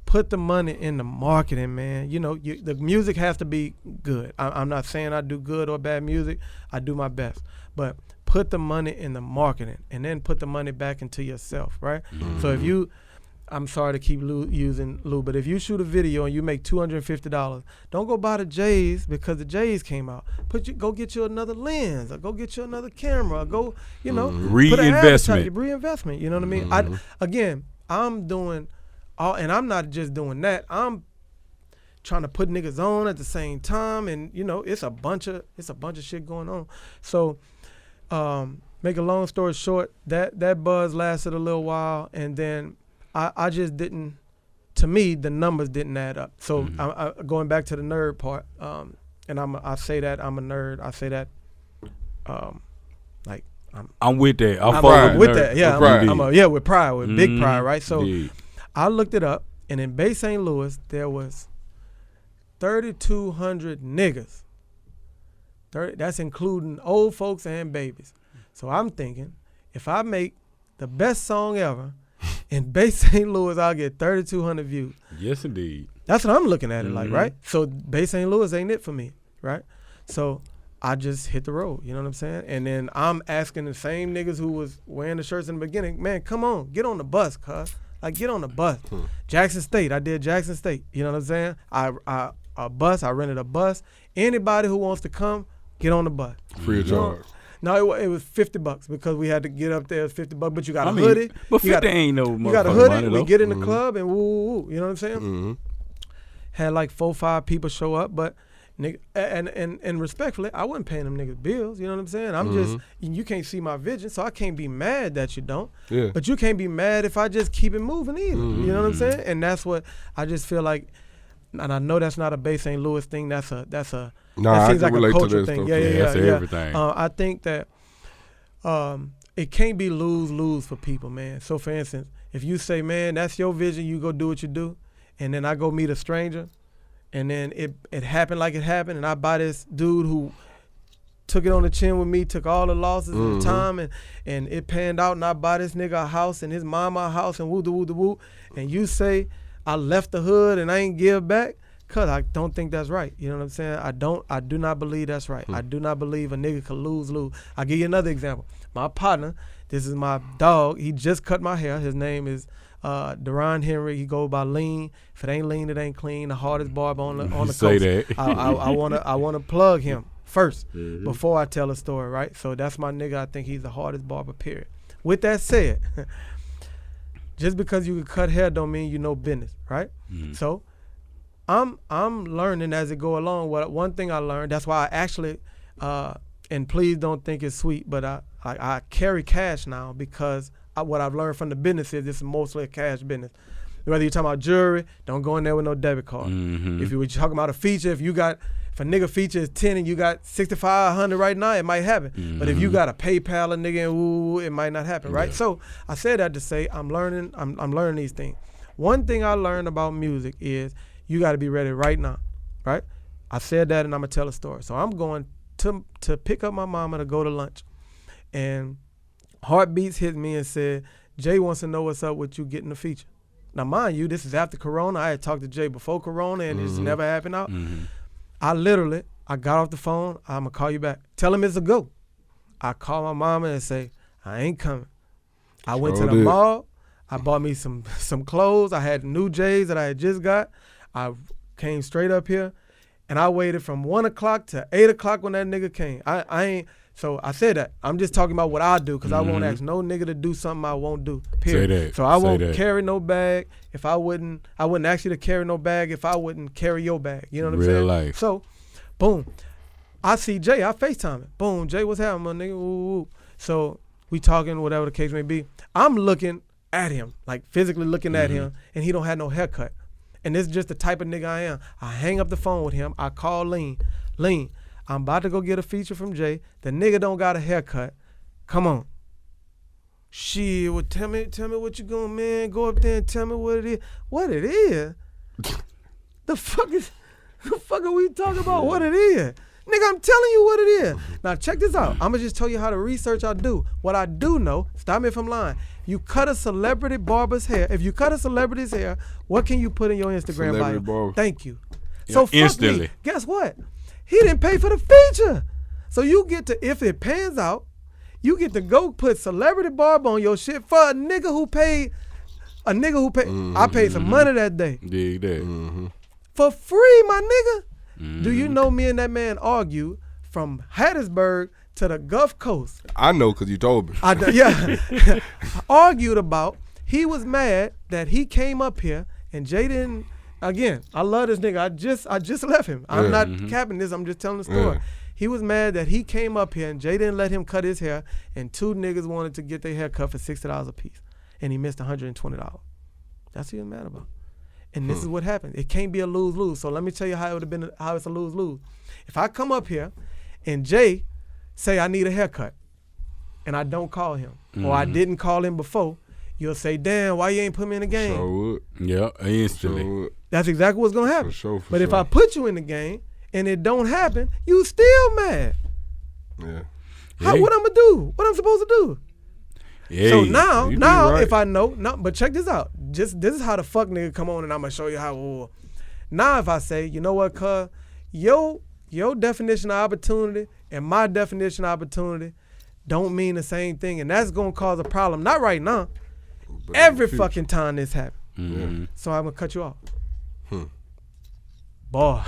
Put the money in the marketing, man. You know, the music has to be good. I'm not saying I do good or bad music. I do my best. But put the money in the marketing and then put the money back into yourself, right? So if you, I'm sorry to keep using Lou, but if you shoot a video and you make $250, don't go buy the J's because the J's came out. Go get you another lens or go get you another camera or go, you know. Reinvestment, you know what I mean? I'm doing... and I'm not just doing that. I'm trying to put niggas on at the same time, and you know, it's a bunch of shit going on. So, make a long story short, that buzz lasted a little while, and then I just didn't. To me, the numbers didn't add up. So, going back to the nerd part, and I say that I'm a nerd. I say that, like I'm with that. I'm with that. Yeah, with pride, with big pride, right? So. Indeed. I looked it up, and in Bay St. Louis, there was 3,200 niggas. That's including old folks and babies. So I'm thinking, if I make the best song ever in Bay St. Louis, I'll get 3,200 views. Yes, indeed. That's what I'm looking at it like, right? So Bay St. Louis ain't it for me, right? So I just hit the road, you know what I'm saying? And then I'm asking the same niggas who was wearing the shirts in the beginning, man, come on, get on the bus, cuz. Like, get on the bus. Jackson State. I did Jackson State. You know what I'm saying? I rented a bus. Anybody who wants to come, get on the bus. Free of charge. No, it was $50 because we had to get up there. It was $50, but you got a hoodie. But 50 ain't no motherfucking You got a hoodie. Money, we get in the club and woo. You know what I'm saying? Had like 4-5 people show up, but nigga, and respectfully, I wasn't paying them niggas bills. You know what I'm saying? I'm just, you can't see my vision, so I can't be mad that you don't. Yeah. But you can't be mad if I just keep it moving either. You know what I'm saying? And that's what I just feel like. And I know that's not a Bay St. Louis thing. That seems like a culture thing. Yeah. Everything. I think that it can't be lose for people, man. So for instance, if you say, man, that's your vision, you go do what you do, and then I go meet a stranger. And then it happened like it happened, and I buy this dude who took it on the chin with me, took all the losses and the time, and it panned out, and I buy this nigga a house and his mama a house and woo, and you say I left the hood and I ain't give back, cause I don't think that's right. You know what I'm saying? I do not believe that's right. I do not believe a nigga could lose. I'll give you another example. My partner, this is my dog, he just cut my hair. His name is Deron Henry. He go by Lean. If it ain't lean, it ain't clean. The hardest barber on the coast. Say that. I wanna plug him first before I tell a story, right? So that's my nigga. I think he's the hardest barber, period. With that said, just because you can cut hair don't mean you know business, right? So I'm learning as it go along. One thing I learned, that's why I actually and please don't think it's sweet, but I carry cash now because what I've learned from the business is this is mostly a cash business. Whether you're talking about jewelry, don't go in there with no debit card. If you were talking about a feature, if you got If a nigga feature is 10 and you got 6,500 right now, it might happen. Mm-hmm. But if you got a PayPal a nigga and woo, it might not happen, right? So I said that to say I'm learning these things. One thing I learned about music is you got to be ready right now, right? I said that and I'm going to tell a story. So I'm going to pick up my mama to go to lunch. And Heartbeatz hit me and said, Jay wants to know what's up with you getting the feature. Now, mind you, this is after Corona. I had talked to Jay before Corona, and it's never happened out. Mm-hmm. I got off the phone. I'm going to call you back. Tell him it's a go. I call my mama and say, I ain't coming. I went to the mall. I bought me some clothes. I had new J's that I had just got. I came straight up here, and I waited from 1 o'clock to 8 o'clock when that nigga came. I ain't. So I said that. I'm just talking about what I do because I won't ask no nigga to do something I won't do, period. Say that. So I won't carry no bag if I wouldn't ask you to carry no bag if I wouldn't carry your bag. You know what I'm saying? Real life. So, boom. I see Jay. I FaceTime him. Boom. Jay, what's happening, my nigga? Ooh. So we talking, whatever the case may be. I'm looking at him, like physically looking at him, and he don't have no haircut. And this is just the type of nigga I am. I hang up the phone with him. I call Lean. Lean, I'm about to go get a feature from Jay. The nigga don't got a haircut. Come on. Shit, well, tell me what you going, man. Go up there and tell me what it is. What it is? The fuck are we talking about? What it is? Nigga, I'm telling you what it is. Now, check this out. I'm going to just tell you how the research I do. What I do know, stop me if I'm lying. You cut a celebrity barber's hair. If you cut a celebrity's hair, what can you put in your Instagram bio? Barber. Thank you. Yeah, so fuck instantly. Me. Guess what? He didn't pay for the feature. So you get to, if it pans out, you get to go put celebrity barber on your shit for a nigga who paid, I paid some money that day. Dig that. For free, my nigga. Do you know me and that man argued from Hattiesburg to the Gulf Coast? I know because you told me. Argued about, he was mad that he came up here and Jay didn't. Again, I love this nigga. I just left him. I'm not capping this. I'm just telling the story. He was mad that he came up here and Jay didn't let him cut his hair, and two niggas wanted to get their hair cut for $60 a piece, and he missed $120. That's what he was mad about. And this is what happened. It can't be a lose-lose. So let me tell you how it would have been. How it's a lose-lose. If I come up here and Jay say I need a haircut, and I don't call him, or I didn't call him before, you'll say, damn, why you ain't put me in the game? Sure would. Yeah, instantly. Sure would. That's exactly what's going to happen. For sure. But if I put you in the game and it don't happen, you still mad. Yeah. What I'm going to do? What I'm supposed to do? Yeah. So now right. If I know, but check this out. This is how the fuck nigga come on and I'm going to show you how. Now if I say, you know what, cuz, your definition of opportunity and my definition of opportunity don't mean the same thing, and that's going to cause a problem. Not right now. But every fucking time this happens. Mm-hmm. So I'm going to cut you off. Boy,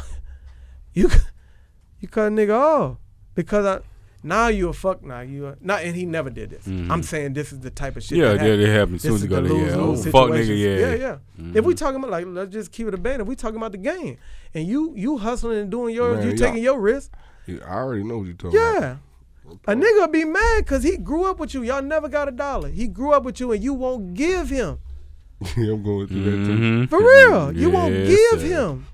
you cut a nigga off because now you a fuck. Now you a, not, and he never did this. I'm saying this is the type of shit. Yeah, that happens. It happens. Soon as you go to fuck nigga, yeah. If we talking about, like, let's just keep it a band. If we talking about the game, and you hustling and doing yours, you taking your risk. I already know what you talking about. Yeah. A nigga be mad because he grew up with you. Y'all never got $1. He grew up with you and you won't give him. I'm going through that too. For real. You won't give him.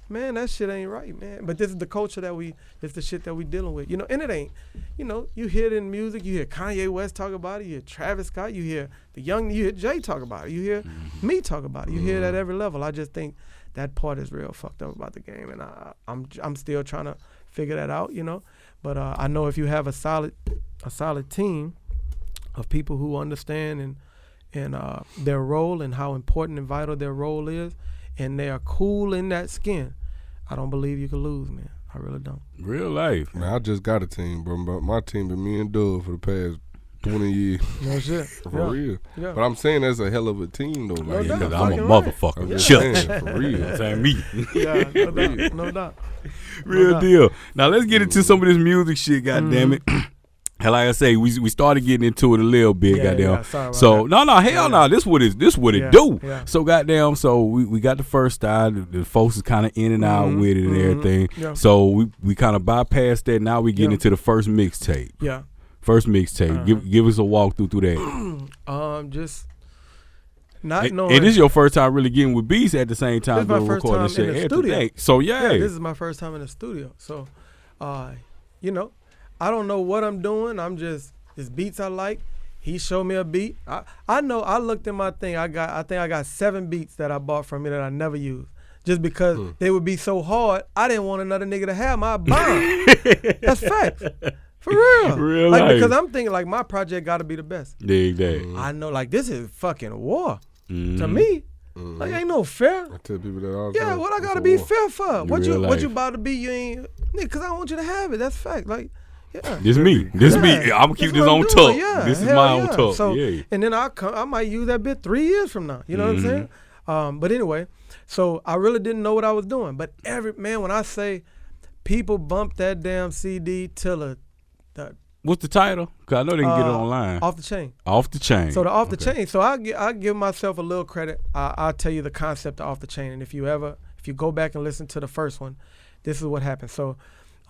Man, that shit ain't right, man. But this is the culture it's the shit that we dealing with. And it ain't, you hear it in music, you hear Kanye West talk about it, you hear Travis Scott, you hear you hear Jay talk about it, you hear me talk about it. You hear it at every level. I just think that part is real fucked up about the game, and I'm still trying to figure that out, But I know if you have a solid team of people who understand and their role and how important and vital their role is, and they are cool in that skin, I don't believe you can lose, man. I really don't. Real life. Man, I just got a team, bro. But my team been me and Doug for the past 20 years. No shit. For real. Yeah. But I'm saying that's a hell of a team, though. Like, because I'm a motherfucker. Church. For real. Saying me. Yeah, no doubt. Real deal. Now let's get into some of this music shit, goddammit. And like I say, we started getting into it a little bit, goddamn. Yeah, so no, this what it do. Yeah. So goddamn, so we got the first style. The folks is kind of in and out with it and everything. Yeah. So we kind of bypassed that. Now we get into the first mixtape. Yeah. First mixtape. Give us a walkthrough through that. Just Not knowing. And this is your first time really getting with beats at the same time doing recording shit in the studio. So yeah, this is my first time in the studio. So, you know, I don't know what I'm doing. I'm just this beats I like. He showed me a beat. I know. I looked in my thing. I think I got 7 beats that I bought from me that I never used. Just because they would be so hard, I didn't want another nigga to have my bomb. That's facts. For real. Real like, life. because I'm thinking, like, my project got to be the best. Dig that. I know, like, this is fucking war. To me. Like, ain't no fair. I tell people that all the time. Yeah, what I got to be fair for? What you life. about to be, you ain't, nigga, because I don't want you to have it. That's fact. Like, yeah. This me. I'm going to keep this on top. Yeah, this is my own top. So, yeah. And then I might use that bit 3 years from now. You know what I'm saying? But anyway, so I really didn't know what I was doing. But when I say people bump that damn CD till the what's the title? Because I know they can get it online. Off the Chain. Off the Chain. So the Off the Chain. So I give myself a little credit. I'll tell you the concept of Off the Chain. And if you go back and listen to the first one, this is what happened. So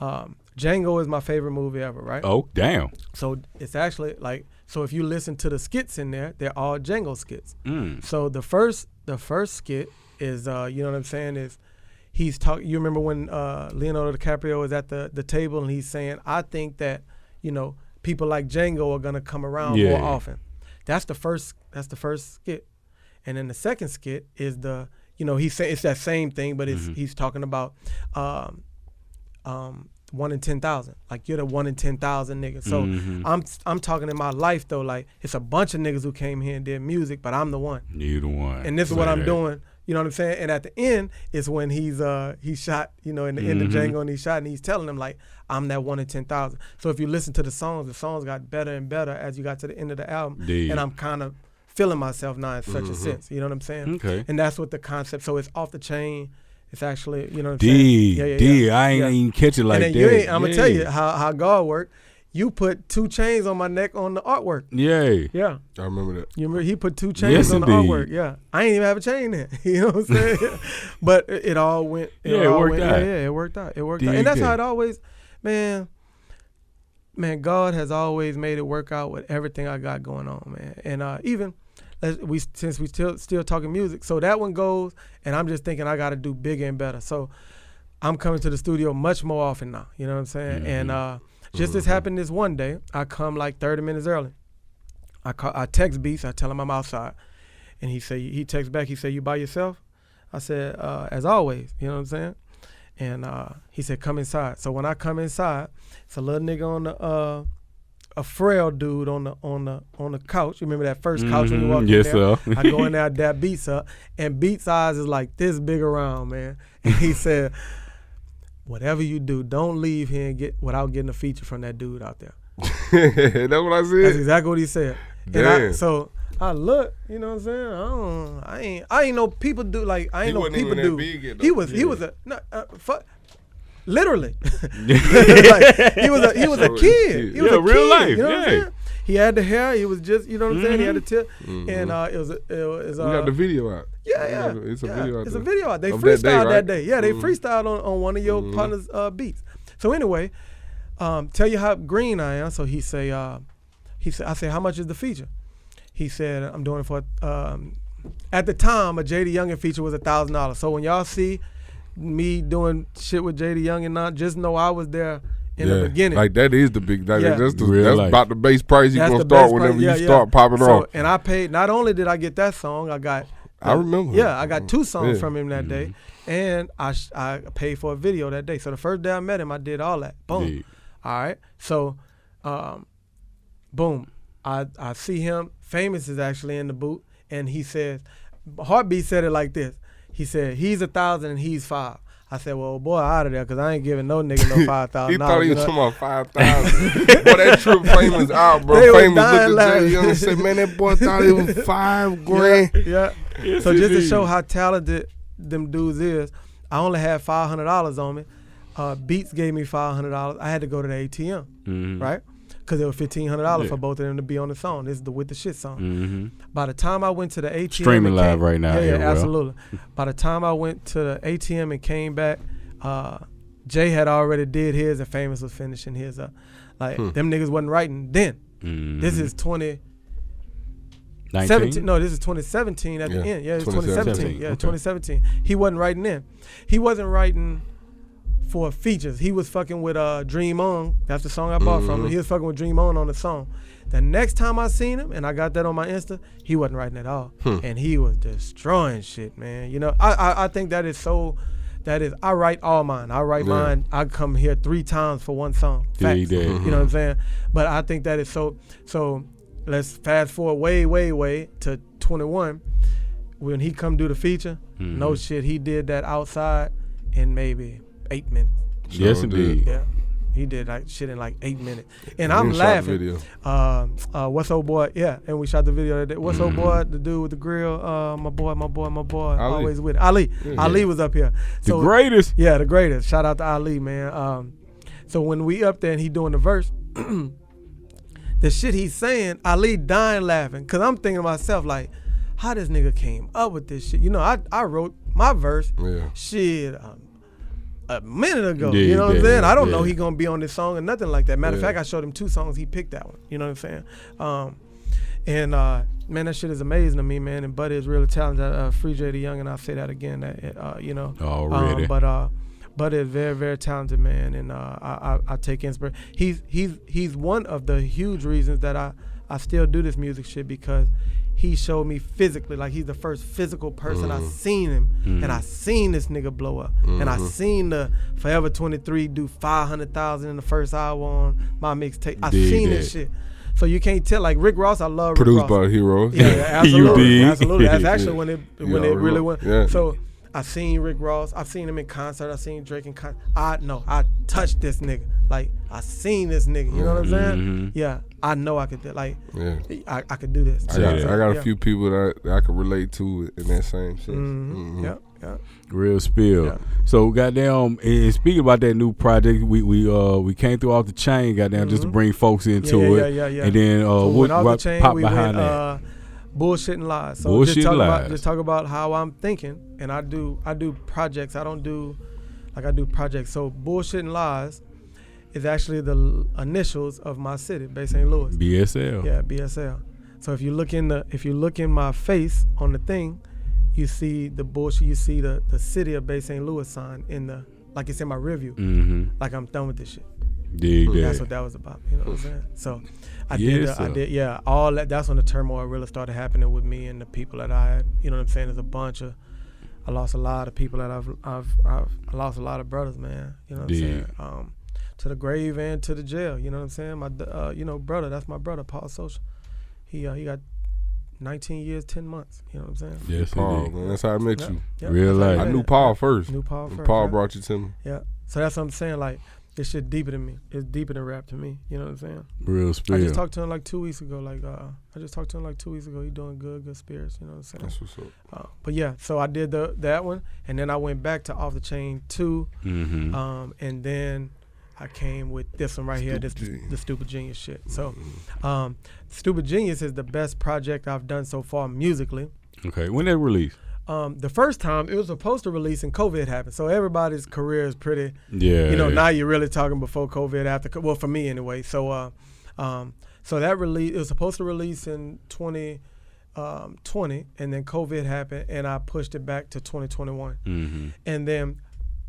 Django is my favorite movie ever, right? Oh, damn. So it's actually like, so if you listen to the skits in there, they're all Django skits. So the first skit is, you know what I'm saying, is he's talking, you remember when Leonardo DiCaprio is at the table and he's saying, I think that, you know, people like Django are gonna come around more often. That's the first skit. And then the second skit is you know, he's saying it's that same thing, but he's talking about 1 in 10,000. Like, you're the 1 in 10,000 niggas. So I'm talking in my life though, like, it's a bunch of niggas who came here and did music, but I'm the one. You the one. And this is what I'm doing. You know what I'm saying? And at the end is when he shot, you know, in the end of Django, and he shot and he's telling them, like, I'm that 1 in 10,000. So if you listen to the songs got better and better as you got to the end of the album. Indeed. And I'm kind of feeling myself now in such a sense. You know what I'm saying? Okay. And that's what the concept. So it's Off the Chain. It's actually, you know what I'm saying? Yeah. I ain't even catch it like and then that. I'm going to tell you how God worked. You put 2 chains on my neck on the artwork. Yeah. I remember that. You remember he put 2 chains on the artwork. Yeah. I ain't even have a chain there. You know what I'm saying? But it all went. It worked out. Yeah, it worked out. And that's how it always, man, God has always made it work out with everything I got going on, man. And even since we still talking music, so that one goes, and I'm just thinking I got to do bigger and better. So I'm coming to the studio much more often now. You know what I'm saying? And just this happened this one day. I come like 30 minutes early. I text Beats. I tell him I'm outside, and he texts back. He said, "You by yourself?" I said, "As always." You know what I'm saying? And he said, "Come inside." So when I come inside, it's a little nigga on a frail dude on the couch. You remember that first couch when you walked in there? Sir. I go in there, I dab Beats up, and Beats' eyes is like this big around, man. And he said, whatever you do, don't leave here without getting a feature from that dude out there. That's what I said? That's exactly what he said. Damn. And I look, you know what I'm saying? I ain't know people do, like, I ain't know people do. He was a, fuck. Literally. Like, he was a kid. He was a real kid, life. You know what I'm saying? He had the hair. He was just, you know what I'm saying? He had the tip. And it was you got the video out. Yeah. It's a video out. It's a video out. They of freestyled that day. Yeah, they freestyled on one of your partner's beats. So anyway, tell you how green I am. So he said, I said, how much is the feature? He said, I'm doing it for, at the time, a JD Youngin feature was $1,000. So when y'all see me doing shit with JD Youngin now, just know I was there in the beginning. Like, that is the big, that's life. about the base price you're going to start whenever you start popping off. And I paid, not only did I get that song, I remember. Yeah, I got 2 songs from him that day, and I paid for a video that day. So the first day I met him, I did all that. Boom. Yeah. All right. So, boom. I see him. Famous is actually in the booth, and he says, Heartbeatz said it like this. He said, he's 1,000 and he's 5. I said, well, boy, out of there, because I ain't giving no nigga no $5,000. He thought he was talking about 5,000. Boy, that trip Famous out, bro. They Famous dying looked at laughing. Jay Young and said, man, that boy thought it was $5,000. Yeah. Yes, So just to indeed. show how talented them dudes is, I only had $500 on me. Beats gave me $500. I had to go to the ATM, right? Because it was $1,500 for both of them to be on the song. This is the With the Shit song. By the time I went to the ATM, Streaming live right now. Yeah, bro. absolutely. By the time I went to the ATM and came back, Jay had already did his, and Famous was finishing his. Them niggas wasn't writing then. This is 20. 17. No, this is 2017 at the end. Yeah, it's 2017. Yeah, 2017. He wasn't writing in. He wasn't writing for features. He was fucking with Dream On. That's the song I bought from him. He was fucking with Dream On the song. The next time I seen him, and I got that on my Insta, he wasn't writing at all. And he was destroying shit, man. You know, I think that is so... That is, I write all mine. I write mine. I come here 3 times for one song. Facts. You know what I'm saying? But I think that is so... So let's fast forward way to 21. When he come do the feature, no shit, he did that outside in maybe 8 minutes. Yes, indeed. Yeah. He did like shit in like 8 minutes. And I'm laughing. What's old boy? Yeah, and we shot the video that day. What's old boy? The dude with the grill. My boy. Ali. Always with it. Ali. Yeah. Ali was up here. So, the greatest. Yeah, the greatest. Shout out to Ali, man. So when we up there and he doing the verse, the shit he's saying, Ali dying laughing. Cause I'm thinking to myself like, how this nigga came up with this shit? You know, I wrote my verse. Shit. A minute ago, you know what I'm saying? I don't know he gonna be on this song or nothing like that. Matter of fact, I showed him 2 songs. He picked that one. You know what I'm saying? Man, that shit is amazing to me, man. And Buddy is really talented. Free J the Young, and I'll say that again. You know. Already. Buddy is very, very talented, man. And I take inspiration. He's one of the huge reasons that I still do this music shit, because he showed me physically, like he's the first physical person I seen him, and I seen this nigga blow up, and I seen the Forever 23 do 500,000 in the first hour on my mixtape. I seen this shit, so you can't tell. Like Rick Ross, I love Rick Ross. Produced by Heroes. Yeah, absolutely, absolutely. That's actually when it really went. Yeah. So I seen Rick Ross. I've seen him in concert. I seen Drake in concert. I touched this nigga. Like I seen this nigga. You know what I'm saying? Yeah. I know I could do, like, I could do this. I got a few people that I could relate to in that same sense. Yeah. Real spill. Yeah. So goddamn, and speaking about that new project, we came through off the chain, goddamn, just to bring folks into it. Yeah. And then so what off the chain, pop we behind went, that? Bullshit and lies. So Bullshit and lies. Just talk about how I'm thinking, and I do projects. I do projects. So Bullshit and Lies is actually the initials of my city, Bay St. Louis. BSL. Yeah, BSL. So if you look in my face on the thing, you see the bullshit. You see the city of Bay St. Louis sign in the, like it's in my review. Like I'm done with this shit. That's what that was about. You know what I'm saying? So I did. All that. That's when the turmoil really started happening with me and the people that I had. You know what I'm saying? There's a bunch of. I lost a lot of people that I lost a lot of brothers, man. You know what I'm saying? To the grave and to the jail. You know what I'm saying? My brother, that's my brother, Paul Social. He got 19 years, 10 months. You know what I'm saying? Yes, Paul, man. That's how I met you. Real life. I knew Paul first. Paul right? brought you to me. Yeah. So that's what I'm saying. Like, this shit deeper than me. It's deeper than rap to me. You know what I'm saying? Real spirit. I just talked to him like 2 weeks ago. He doing good spirits. You know what I'm saying? That's what's up. But yeah, so I did that one, and then I went back to Off the Chain 2, and then I came with this one right here, the Stupid Genius shit. So, Stupid Genius is the best project I've done so far musically. Okay, when did it release? The first time it was supposed to release and COVID happened, so everybody's career is pretty. Yeah. You know, now you're really talking before COVID, after. Well, for me anyway. So, so that release, it was supposed to release in 2020, and then COVID happened, and I pushed it back to 2021. And then,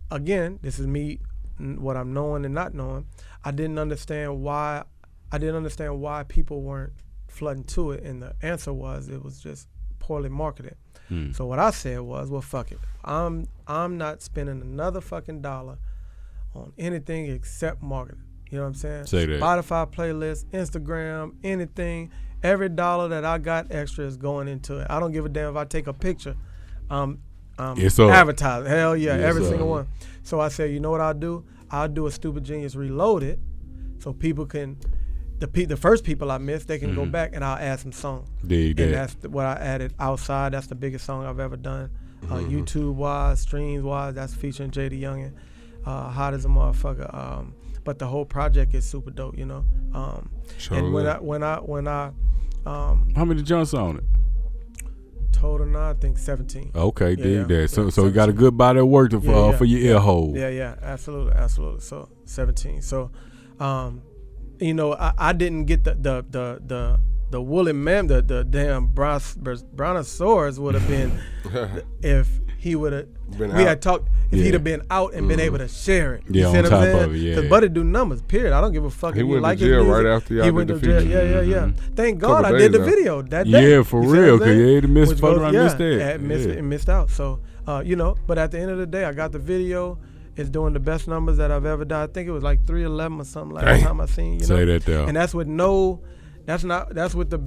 again, this is me. What I'm knowing and not knowing, I didn't understand why people weren't flooding to it, and the answer was it was just poorly marketed. So what I said was, well, fuck it, I'm not spending another fucking dollar on anything except marketing. You know what I'm saying? Say that. Spotify playlist, Instagram, anything. Every dollar that I got extra is going into it. I don't give a damn if I take a picture. Advertising. Hell yeah, every single one. So I said, you know what I'll do? I'll do a Stupid Genius Reloaded, so people can, the first people I missed, they can go back, and I'll add some songs. And that's what I added. Outside, that's the biggest song I've ever done. YouTube-wise, streams-wise, that's featuring J.D. Youngin. Hot as a motherfucker. But the whole project is super dope, you know. And when I how many joints on it? Total now, I think 17. Okay, dig that. So you got a good body of work for your ear hole. Yeah, absolutely. So 17. So, you know, I didn't get the the woolly mammoth, the damn brontosaurus would have been if he would have. We had talked. If he'd have been out and been able to share it. You see what I'm saying? Because Buddy do numbers. Period. I don't give a fuck. He went to jail right after y'all did the feature. Yeah. Thank God I did the video that day. Yeah, for real. Because he missed that. Missed out. So but at the end of the day, I got the video. It's doing the best numbers that I've ever done. I think it was like 311 or something last time I seen. Say that though. And that's with no. That's with the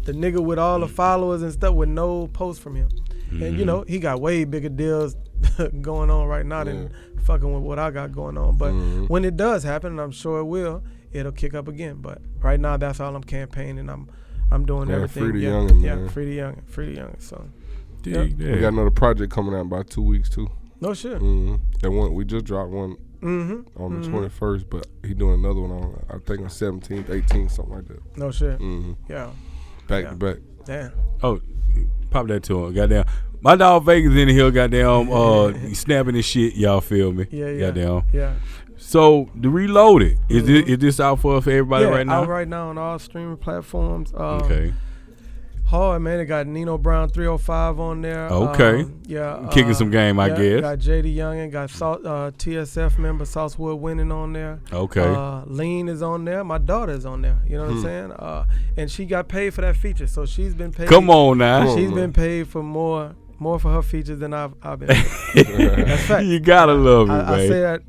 nigga with all the followers and stuff with no post from him. And he got way bigger deals going on right now than fucking with what I got going on. But when it does happen, and I'm sure it will, it'll kick up again. But right now, that's all I'm campaigning. I'm doing everything. Free the youngin', man. Free the youngin'. So we got another project coming out in about 2 weeks too. No shit. That one we just dropped one on the 21st, but he doing another one on I think on 17th, 18th, something like that. No shit. Yeah. Back to back. Damn. Oh, pop that to him. Goddamn. My dog Vegas in the hill, goddamn, snapping his shit, y'all feel me? Yeah. Goddamn. Yeah. So, the Reloaded, is this out for everybody right now? Out right now on all streaming platforms. Okay. Hard, man. It got Nino Brown 305 on there. Okay. Kicking some game, I guess. Got JD Youngin, got TSF member Saucewood Winning on there. Okay. Lean is on there. My daughter is on there. You know what I'm saying? And she got paid for that feature, so she's been paid. Come on now. She's been paid for more for her features than I've been paid. That's fact. You gotta love it, man. I say that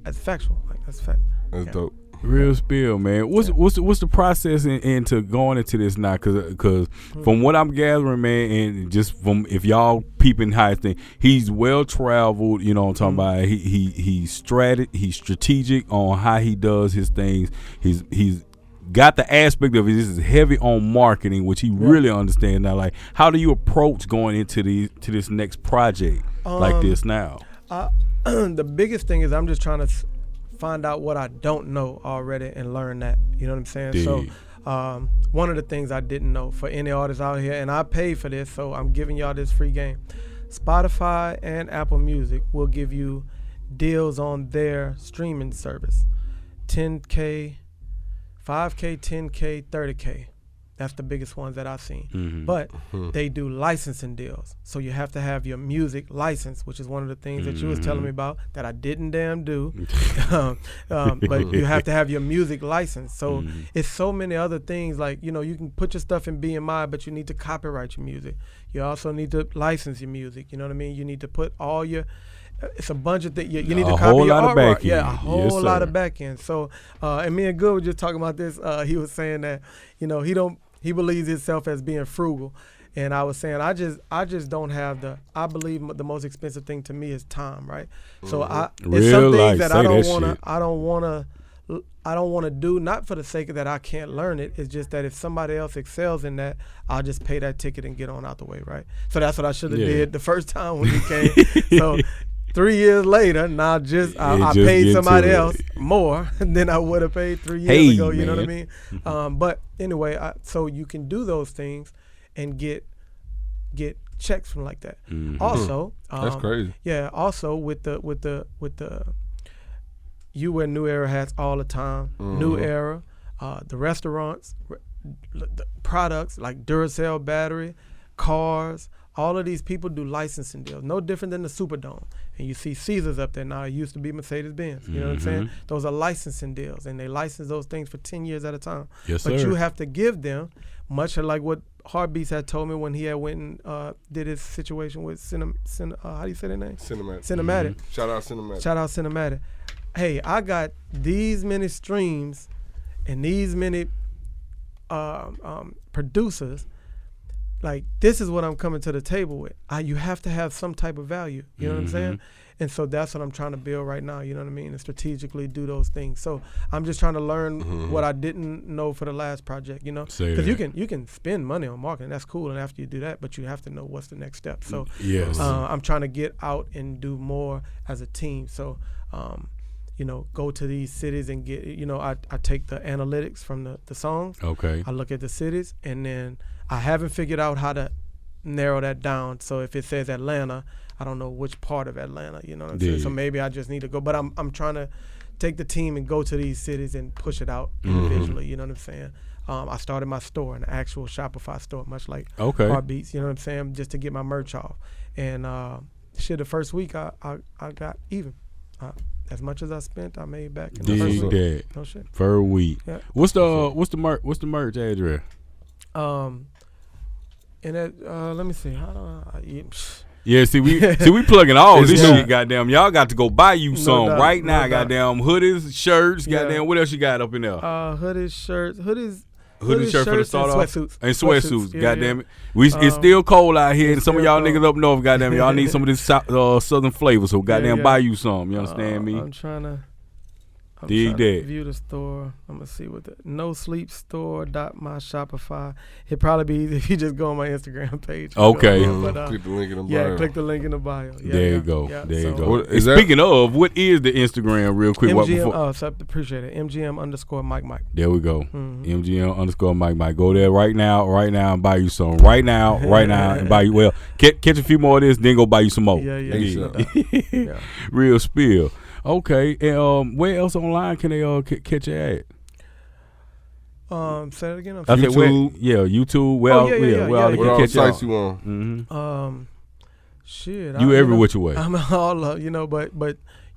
as factual. Like, that's fact. That's dope. Real spill, man. What's the process into going into this now? Cause from what I'm gathering, man, and just from if y'all peeping high thing, he's well traveled. You know what I'm talking about. He's strategic on how he does his things. He's got the aspect of it. This is heavy on marketing, which he really understands now. Like, how do you approach going into this next project like this now? The biggest thing is I'm just trying to find out what I don't know already and learn that. You know what I'm saying? Dude. So one of the things I didn't know for any artists out here, and I paid for this, so I'm giving y'all this free game. Spotify and Apple Music will give you deals on their streaming service. 10K, 5K, 10K, 30K. That's the biggest ones that I've seen. But they do licensing deals. So you have to have your music license, which is one of the things that you was telling me about that I didn't damn do. But you have to have your music license. So it's so many other things. Like, you can put your stuff in BMI, but you need to copyright your music. You also need to license your music. You know what I mean? You need to put all your... It's a bunch of things. You need to copy your artwork. A whole lot of back end. So, and me and Good were just talking about this. He was saying that, he believes himself as being frugal. And I was saying, I just don't have I believe the most expensive thing to me is time, right? So it's some things that I don't want to do, not for the sake of that I can't learn it. It's just that if somebody else excels in that, I'll just pay that ticket and get on out the way, right? So that's what I should have did the first time when he came. So 3 years later, now I paid somebody else more than I would have paid 3 years ago. You know what I mean? But anyway, so you can do those things and get checks from like that. Also, that's crazy. Yeah. Also with the you wear New Era hats all the time. New Era, the restaurants, the products like Duracell battery, cars. All of these people do licensing deals, no different than the Superdome. And you see Caesars up there now. It used to be Mercedes-Benz. You know what I'm saying? Those are licensing deals, and they license those things for 10 years at a time. Yes, but sir. You have to give them, much like what Heartbeatz had told me when he had went and did his situation with how do you say their name? Cinematic. Shout out Cinematic. Shout out Cinematic. Hey, I got these many streams and these many producers. Like, this is what I'm coming to the table with. You have to have some type of value. You know what I'm saying? And so that's what I'm trying to build right now. You know what I mean? And strategically do those things. So I'm just trying to learn what I didn't know for the last project, Because you can spend money on marketing. That's cool. And after you do that, but you have to know what's the next step. So I'm trying to get out and do more as a team. So, go to these cities and get, I take the analytics from the songs. Okay. I look at the cities, and then I haven't figured out how to narrow that down. So if it says Atlanta, I don't know which part of Atlanta, you know what I'm saying? So maybe I just need to go. But I'm trying to take the team and go to these cities and push it out individually. You know what I'm saying? I started my store, an actual Shopify store, much like Heartbeatz. You know what I'm saying? Just to get my merch off. And the first week I got even. As much as I spent, I made back in the first week. No shit. For a week. Yeah. What's the merch address? And that let me see. How do I Yeah, see we plugging all this shit, goddamn. Y'all got to go buy you some right now, goddamn. Hoodies, shirts, goddamn. What else you got up in there? Hoodies, shirts for the start off. And sweatsuits, yeah, goddamn it. It's still cold out here, and some of y'all niggas up north, goddamn, y'all need some of this southern flavor, so goddamn buy you some. You understand me? I'm trying to view the store. I'm gonna see what the nosleepstore.myshopify. It'd probably be easy if you just go on my Instagram page. Okay. Click the link in the bio. Yeah, click the link in the bio. There you go. There you go. Speaking of, what is the Instagram real quick? MGM, so I appreciate it. MGM _Mike Mike. There we go. MGM _Mike Mike. Go there right now, and buy you some. Right now, and buy you. Well, catch a few more of this, then go buy you some more. Yeah. Real spill. Okay, and where else online can they catch your ad? Say that again. YouTube. YouTube. Well, where all they can catch sites you on? Shit. You every which way. I'm all but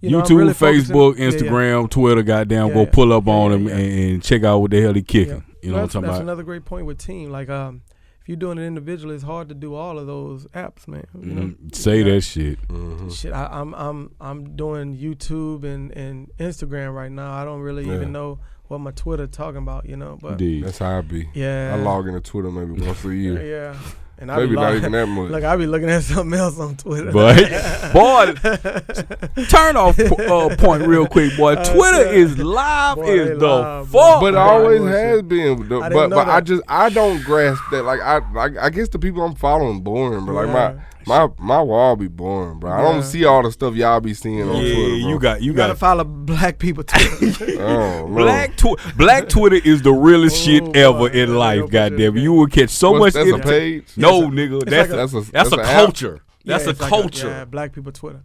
YouTube, really Facebook, Instagram, Twitter. Goddamn, go pull up on them and check out what the hell they kicking. You know what I'm talking about? That's another great point with team. Like if you're doing it individually, it's hard to do all of those apps, man. You know? Say that shit. Shit, I'm doing YouTube and Instagram right now. I don't really even know what my Twitter talking about, But Indeed. That's how I be. Yeah, I log into Twitter maybe once a year. Yeah. And maybe not even that much. Like I be looking at something else on Twitter. But boy, turn off point real quick, boy. Twitter is live as the fuck. But it always has been. But I don't grasp that. Like I guess the people I'm following boring, but like my wall be boring, bro. I don't see all the stuff y'all be seeing on Twitter, bro. You gotta follow black people Twitter. Oh, Black Twitter is the realest shit ever in life. Goddamn, you will catch so much. That's a page. No, nigga, that's a culture. That's a culture. Yeah, black people Twitter.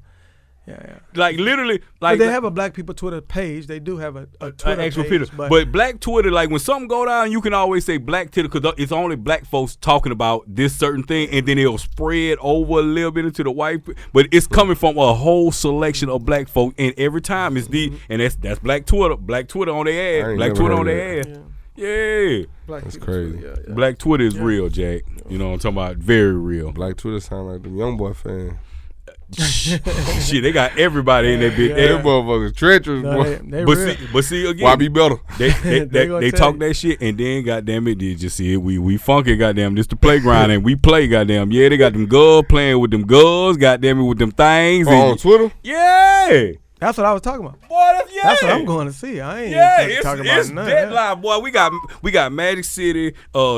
Yeah. Like literally, but they have a black people Twitter page. They do have a Twitter actual page. But black Twitter, like when something go down, you can always say black Twitter because it's only black folks talking about this certain thing, and then it'll spread over a little bit into the white. But it's coming from a whole selection of black folk, and every time it's and that's black Twitter. Black Twitter on their ass. Black Twitter on their ass. Yeah. That's crazy. Twitter, yeah. Black Twitter is real, Jack. You know what I'm talking about? Very real. Black Twitter sound like them young boy fans. Shit, they got everybody in that bitch. Them motherfuckers treacherous, boy. But see again, why be better? They talk that shit, and then goddamn it, they just see it. We funky, goddamn. This the playground, and we play, goddamn. Yeah, they got them girls playing with them girls, goddamn it, with them things. On Twitter? Yeah. That's what I was talking about. Boy, that's what I'm going to see. I ain't talking about nothing. Dead live, boy. We got Magic City,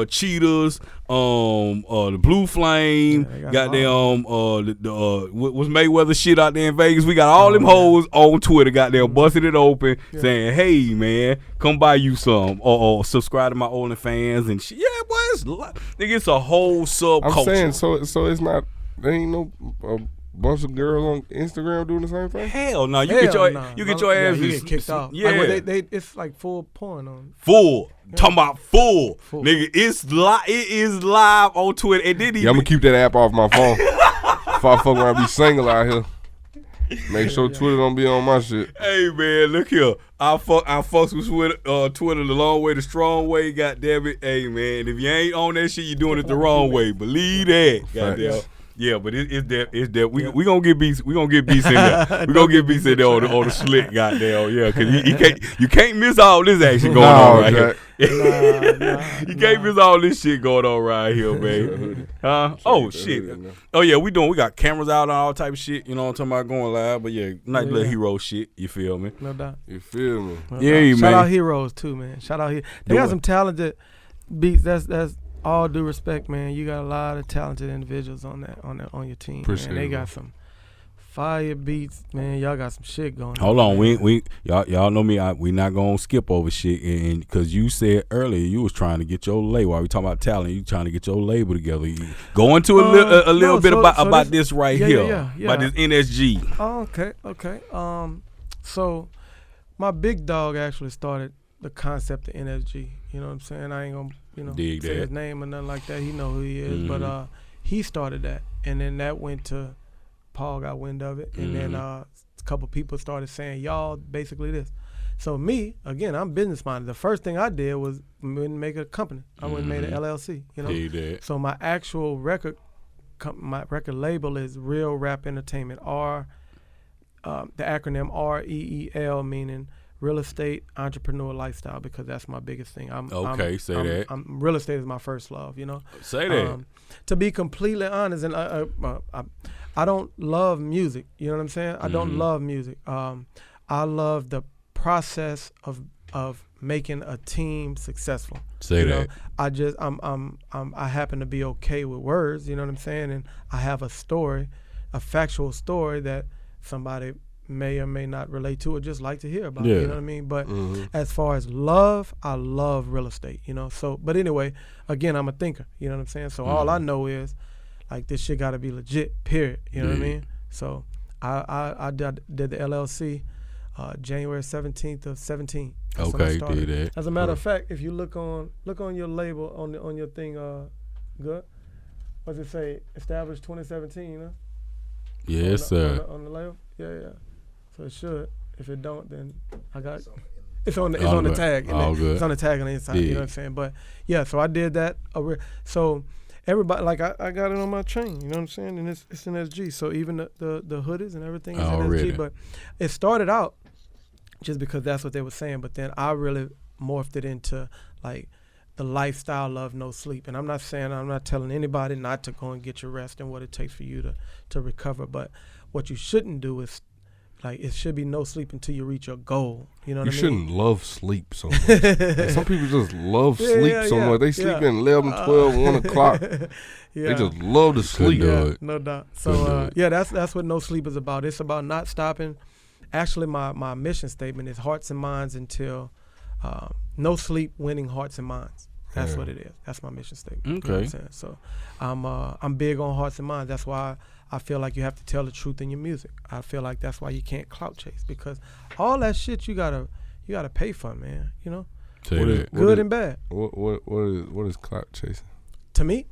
Cheetahs, the Blue Flame, goddamn, what's Mayweather shit out there in Vegas. We got all them hoes on Twitter, goddamn, busting it open, saying, "Hey man, come buy you some," or subscribe to my OnlyFans and shit. Yeah, boy, it's a whole subculture. I'm saying, so it's not. There ain't no. Bunch of girls on Instagram doing the same thing? Hell no! You get your ass. You get kicked off. Yeah, like, it's like full porn on. Full. Talking about full. Nigga, it is live on Twitter. And then I'm gonna keep that app off my phone. If I fuck around, be single out here. Make sure Twitter don't be on my shit. Hey man, look here. I fucks with Twitter the long way, the strong way. Goddamn it. Hey man, if you ain't on that shit, you doing it the wrong way. Believe that. Goddamn. Yeah, but it's that we gonna get beats. We gonna get beats in there. We gonna get beats in there on the slick, goddamn. Yeah, because you can't miss all this action going on right here. You can't miss all this shit going on right here, man. Oh shit. Oh yeah, we got cameras out and all type of shit. You know what I'm talking about, going live. But yeah, nice little hero shit. You feel me? No doubt. You feel me? Yeah, man. Shout out heroes too, man. Shout out here. They got some talented beats. That's all due respect, man. You got a lot of talented individuals on your team. Appreciate man. They got some fire beats, man. Y'all got some shit going. Hold on, we y'all know me. We not gonna skip over shit, and because you said earlier you was trying to get your label. While we talking about talent, you trying to get your label together. Go into a little bit about this right here, about this NSG. Oh, okay. So my big dog actually started the concept of NSG. You know what I'm saying? I ain't gonna say his name or nothing like that. He know who he is, but he started that, and then that went to Paul got wind of it, and then a couple people started saying y'all basically this. So me, again, I'm business minded. The first thing I did was make a company. I went and made an LLC. You know, so my actual record label is Real Rap Entertainment. The acronym REEL, meaning Real Estate Entrepreneur Lifestyle, because that's my biggest thing. Real estate is my first love. You know, say that. To be completely honest, and I don't love music. You know what I'm saying? I don't love music. I love the process of making a team successful. Say that. I happen to be okay with words, you know what I'm saying? And I have a story, a factual story that somebody may or may not relate to or just like to hear about, you know what I mean? But as far as love, I love real estate, you know? So, but anyway, again, I'm a thinker, you know what I'm saying? So all I know is, like, this shit gotta be legit, period, you know what I mean? So I did the LLC January 17th of 17. That's okay, did that. As a matter of fact, if you look on your label on your thing, good. What's it say? Established 2017, huh? Yes, sir. On the label, yeah. So it should. If it don't, then I got. It's on the tag. It's on the tag on the inside. You know what I'm saying? But yeah, so I did that. So everybody, like, I got it on my chain. You know what I'm saying? And it's an SG. So even the hoodies and everything is an SG. But it started out just because that's what they were saying. But then I really morphed it into, like, the lifestyle of no sleep. And I'm not telling anybody not to go and get your rest and what it takes for you to recover. But what you shouldn't do is, like, it should be no sleep until you reach your goal. You know what I mean? You shouldn't love sleep so much. Like, some people just love sleep so much. They sleep in 11, 12, 1 o'clock. They just love to sleep. No doubt. So, that's what no sleep is about. It's about not stopping. Actually, my mission statement is hearts and minds until no sleep, winning hearts and minds. That's what it is. That's my mission statement. Okay. You know what I'm saying? So I'm big on hearts and minds. That's why I feel like you have to tell the truth in your music. I feel like that's why you can't clout chase, because all that shit you gotta pay for, man. You know, good and bad. What is clout chasing? To me,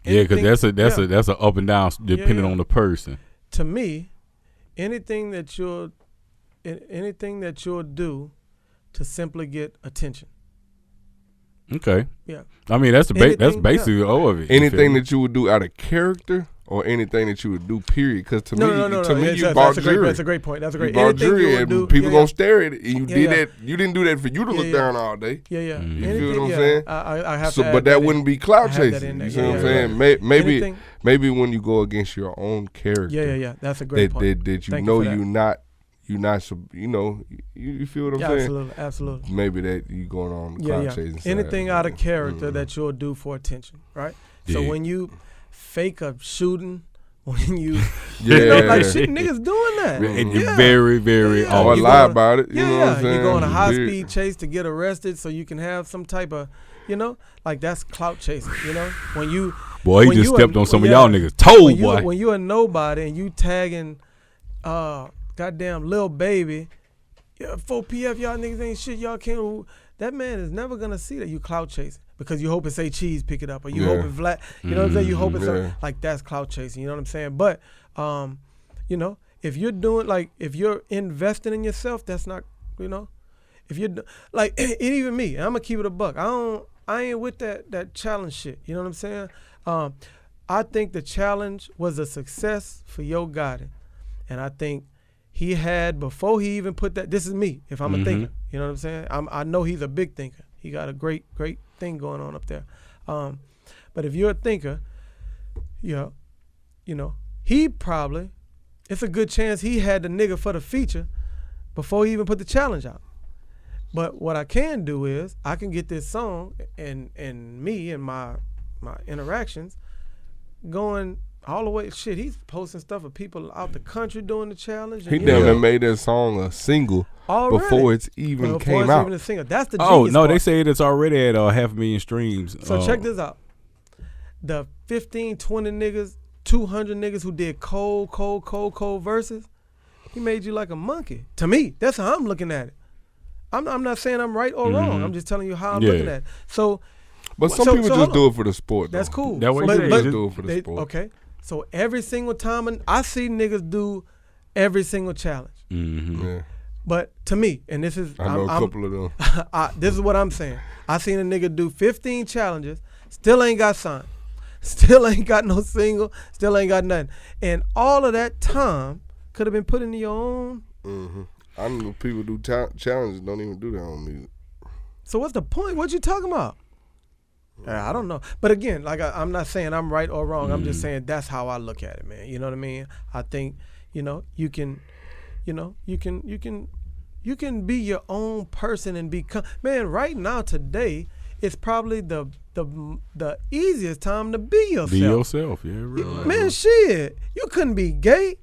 because that's a up and down depending on the person. To me, anything that you'll do to simply get attention. Okay. Yeah. I mean, that's basically all of it. Anything that you would do out of character, or anything that you would do, period. Because to me, you bought jewelry. That's a great point. That's a great. You bought jewelry, and people gonna stare at it. And you did that. You didn't do that for you to look down all day. Yeah. You feel what I'm saying? I have to. But that wouldn't be clout chasing. You see what I'm saying? Maybe when you go against your own character. Yeah. That's a great point. That you know you're not. You feel what I'm saying? Absolutely. Maybe that you going on the clout chasing side. Anything out of character that you'll do for attention, right? Yeah. So when you fake a shooting, when you like shit, niggas doing that. And you're very, very or lie about it. You know what I'm saying? You go on a high speed chase to get arrested so you can have some type of, like, that's clout chasing. When you he just stepped on some of y'all niggas' toe, boy. When you a nobody and you tagging goddamn Lil Baby, 4PF, y'all niggas ain't shit, y'all can't. That man is never gonna see that you clout chasing because you hoping say Cheese pick it up, or you hoping Vlad, you know what I'm saying? You hoping something like that's clout chasing, you know what I'm saying? But if you're doing, like, if you're investing in yourself, that's not, if you're like, and even me, I'm gonna keep it a buck. I ain't with that challenge shit. You know what I'm saying? I think the challenge was a success for Yo Gotti, and I think he had, before he even put that, this is me, if I'm a thinker, you know what I'm saying? I know he's a big thinker. He got a great thing going on up there. But if you're a thinker, he probably, it's a good chance he had the nigga for the feature before he even put the challenge out. But what I can do is, I can get this song and me and my interactions going all the way. Shit, he's posting stuff of people out the country doing the challenge. He never made that song a single before it's even came out. Even a single. That's the genius part. They say it's already at 500,000 streams. So check this out. The 15, 20 niggas, 200 niggas who did cold verses, He made you like a monkey. To me, that's how I'm looking at it. I'm not saying I'm right or wrong. I'm just telling you how I'm looking at it. So, but some people just do it for the sport. That's cool. That's what they do it for the sport. Okay. So every single time I see niggas do every single challenge. Yeah. But to me, and this is I know a couple of them. This is what I'm saying. I seen a nigga do 15 challenges, still ain't got signed, still ain't got no single, still ain't got nothing, and all of that time could have been put into your own. I know people do challenges don't even do their own music. So what's the point? What you talking about? I don't know. But again, like I'm not saying I'm right or wrong. I'm just saying that's how I look at it, man. You know what I mean? I think, you can be your own person and become, man, right now today it's probably the easiest time to be yourself. Be yourself, yeah, really. Man, shit. You couldn't be gay.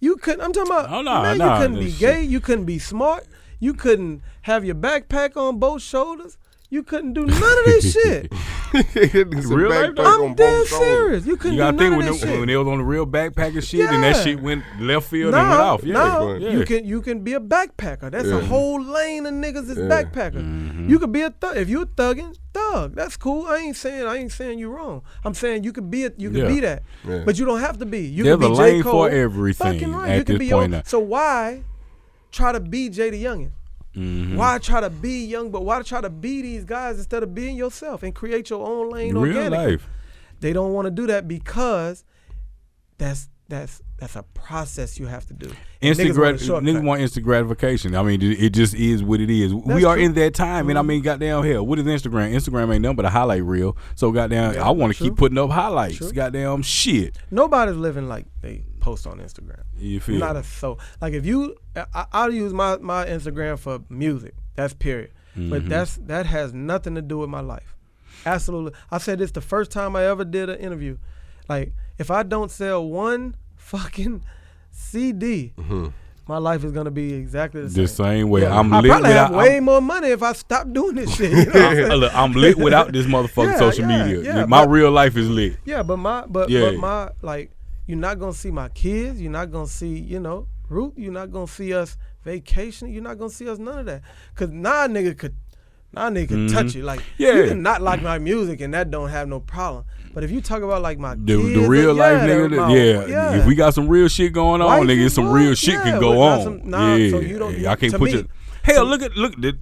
You couldn't, I'm talking about, you couldn't be gay. You couldn't be smart. You couldn't have your backpack on both shoulders. You couldn't do none of this shit. Real life, I'm dead serious. You couldn't do none of this shit. When they was on the real backpacker shit and that shit went left field and went off. You can be a backpacker. That's a whole lane of niggas is backpacker. You could be a thug. If you a thugging, thug. That's cool. I ain't saying you wrong. I'm saying you could be be that. Yeah. But you don't have to be. You There's can be a lane J. Cole. for everything Fucking right. at this point now. So why try to be Jay the Youngin? Why try to be young, but why try to be these guys instead of being yourself and create your own lane organically? Real life. They don't want to do that because that's a process you have to do. Niggas want instant gratification. I mean, it just is what it is. We are in that time, and I mean, goddamn hell, what is Instagram? Instagram ain't nothing but a highlight reel. So goddamn, I want to keep putting up highlights. Goddamn shit. Nobody's living like they post on Instagram. You feel? Like if you, I'll use my Instagram for music. That's period. But that has nothing to do with my life. Absolutely. I said this the first time I ever did an interview. Like if I don't sell one fucking CD, my life is gonna be exactly the same. The same way. Yeah. I probably have way more money if I stop doing this shit. You know Look, I'm lit without this motherfucking social media. Yeah, my real life is lit. Yeah, but my like, you're not gonna see my kids. You're not gonna see, Ruth. You're not gonna see us vacationing. You're not gonna see us none of that. Cause now a nigga could touch you. Like you can not like my music and that don't have no problem. But if you talk about like my kids, the real life nigga, if we got some real shit going on, nigga, some real shit can go on. So you don't. I can't put you. Hell, look,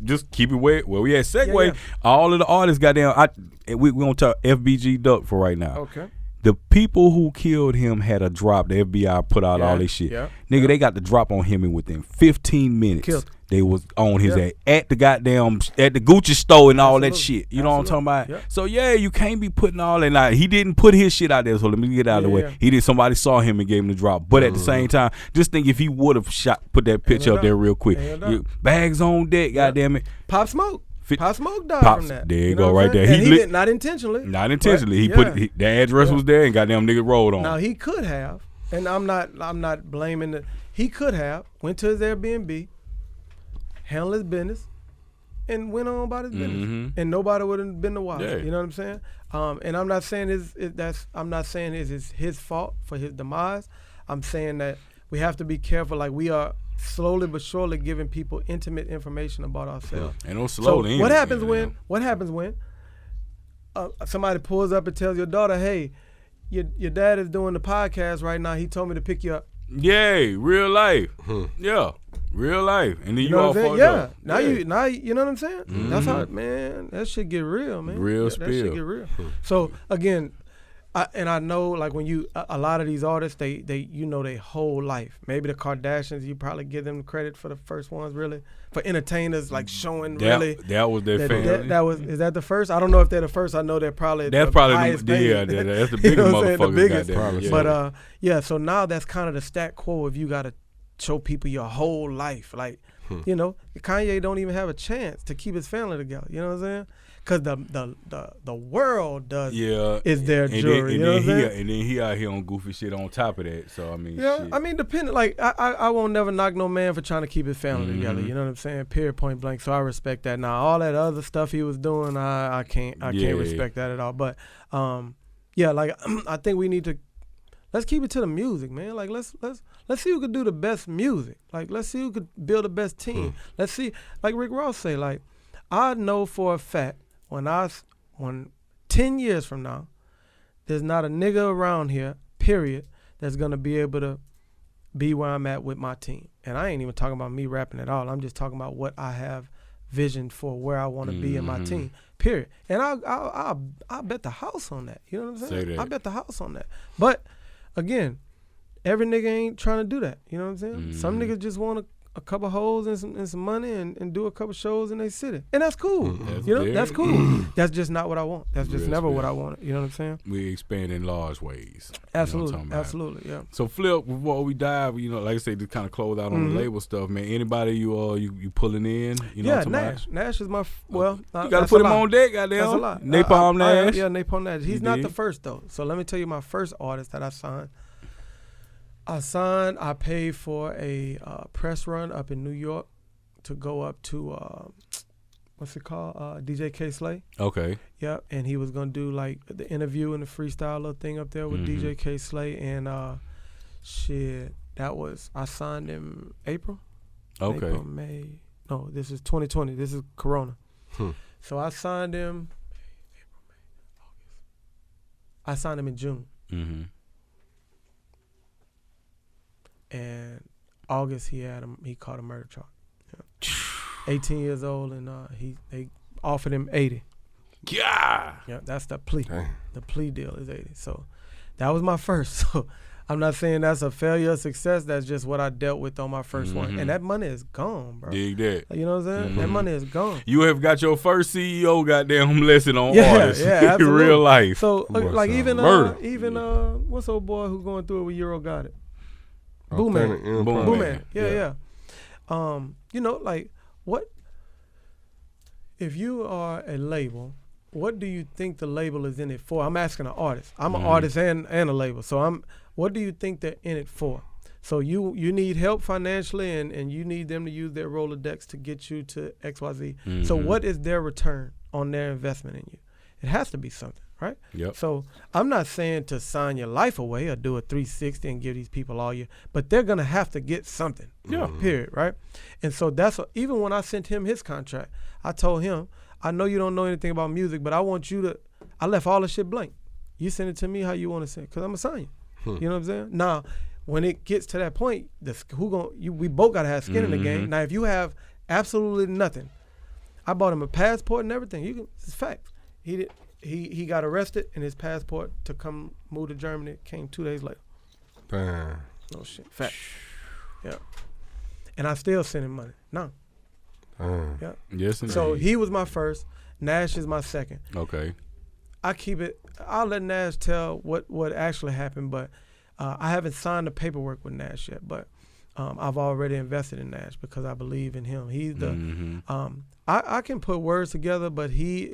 just keep it where we at. Segway, all of the artists got down. We gonna talk FBG Duck for right now. Okay. The people who killed him had a drop. The FBI put out all this shit. Nigga, they got the drop on him and within 15 minutes. They was on his ass at the Gucci store and all that shit. You know what I'm talking about? Yep. So you can't be putting all that out. He didn't put his shit out there, so let me get out of the way. He did. Somebody saw him and gave him the drop. But at the same time, just think if he would have put that picture up there real quick. Bags on deck, goddamn it. Pop Smoke. Pop Smoke died from that. There you go, right there. He did not intentionally. Not intentionally. He put the address was there and goddamn nigga rolled on. Now he could have, and I'm not blaming it. He could have went to his Airbnb, handled his business, and went on about his business, and nobody would have been the watch. You know what I'm saying? And I'm not saying it's his fault for his demise. I'm saying that we have to be careful. Like we are slowly but surely giving people intimate information about ourselves. And no slowly. So what happens when somebody pulls up and tells your daughter, "Hey, your dad is doing the podcast right now. He told me to pick you up." Yay, real life. Yeah, real life. And then you all fucked up. Now you know what I'm saying? That's how, man, that shit get real, man. Real spill. That shit get real. So again, I know like when a lot of these artists, they their whole life. Maybe the Kardashians, you probably give them credit for the first ones, really. For entertainers, like showing really. That was their family. Is that the first? I don't know if they're the first. I know they're probably that's the probably highest that's the biggest motherfucker. The biggest. Probably, But so now that's kind of the stat quo if you gotta show people your whole life. Like, Kanye don't even have a chance to keep his family together. You know what I'm saying? Because the world is their jury. You know what I'm saying? And then he out here on goofy shit on top of that. So I mean, I mean, depending. Like I won't never knock no man for trying to keep his family together. You know what I'm saying? Period, point blank. So I respect that. Now all that other stuff he was doing, I can't respect that at all. But like I think we need to Let's keep it to the music, man. Like let's see who could do the best music. Like let's see who could build the best team. Let's see, like Rick Ross say, like I know for a fact when 10 years from now, there's not a nigga around here, period, that's gonna be able to be where I'm at with my team. And I ain't even talking about me rapping at all. I'm just talking about what I have vision for where I want to be in my team, period. And I'll bet the house on that. You know what I'm saying? I bet the house on that. But again, every nigga ain't trying to do that. You know what I'm saying? Some niggas just want a couple hoes and some money and do a couple shows in their city. And that's cool. That's cool. That's just not what I want. That's just never what I wanted. You know what I'm saying? We expand in large ways. Absolutely. You know absolutely, yeah. So Flip, before we dive, like I say, to kind of close out on the label stuff, man, anybody you pulling in? You know what I'm talking about? Nash is my, you got to put him on deck, goddamn. That's a lot. Napalm Nash? Yeah, Napalm Nash. He's not the first, though. So let me tell you my first artist that I signed. I paid for a press run up in New York to go up to what's it called? DJ K Slay. Okay. Yep. And he was gonna do like the interview and the freestyle little thing up there with DJ K Slay and I signed him April. Okay. April, May. No, this is 2020. This is Corona. So I signed him April, May, August. I signed him in June. And August he caught a murder charge. Yeah. 18 years old and they offered him 80. Yeah. Yeah, that's the plea. Dang. The plea deal is 80. So that was my first. So I'm not saying that's a failure or success. That's just what I dealt with on my first one. And that money is gone, bro. Dig that. You know what I'm saying? That money is gone. You have got your first CEO goddamn lesson on artists. Yeah, in real life. So like even what's old boy who going through it with Euro got it? Boomman. Yeah. Like what if you are a label, what do you think the label is in it for? I'm asking an artist. I'm an artist and a label. So what do you think they're in it for? So you need help financially and you need them to use their Rolodex to get you to XYZ. So what is their return on their investment in you? It has to be something, right? Yep. So I'm not saying to sign your life away or do a 360 and give these people all you, but they're going to have to get something. Yeah. Period, right? And so even when I sent him his contract, I told him, I know you don't know anything about music, but I want you to, I left all the shit blank. You send it to me how you want to send it, because I'm going to sign you. You know what I'm saying? Now, when it gets to that point, we both got to have skin in the game. Now, if you have absolutely nothing, I bought him a passport and everything. It's facts. He got arrested and his passport to come move to Germany came 2 days later. Damn. No shit. Facts. Yeah. And I still send him money. No. Yeah. Yes, indeed. So he was my first. Nash is my second. Okay. I'll let Nash tell what actually happened, but I haven't signed the paperwork with Nash yet, but I've already invested in Nash because I believe in him. He's the I can put words together, but he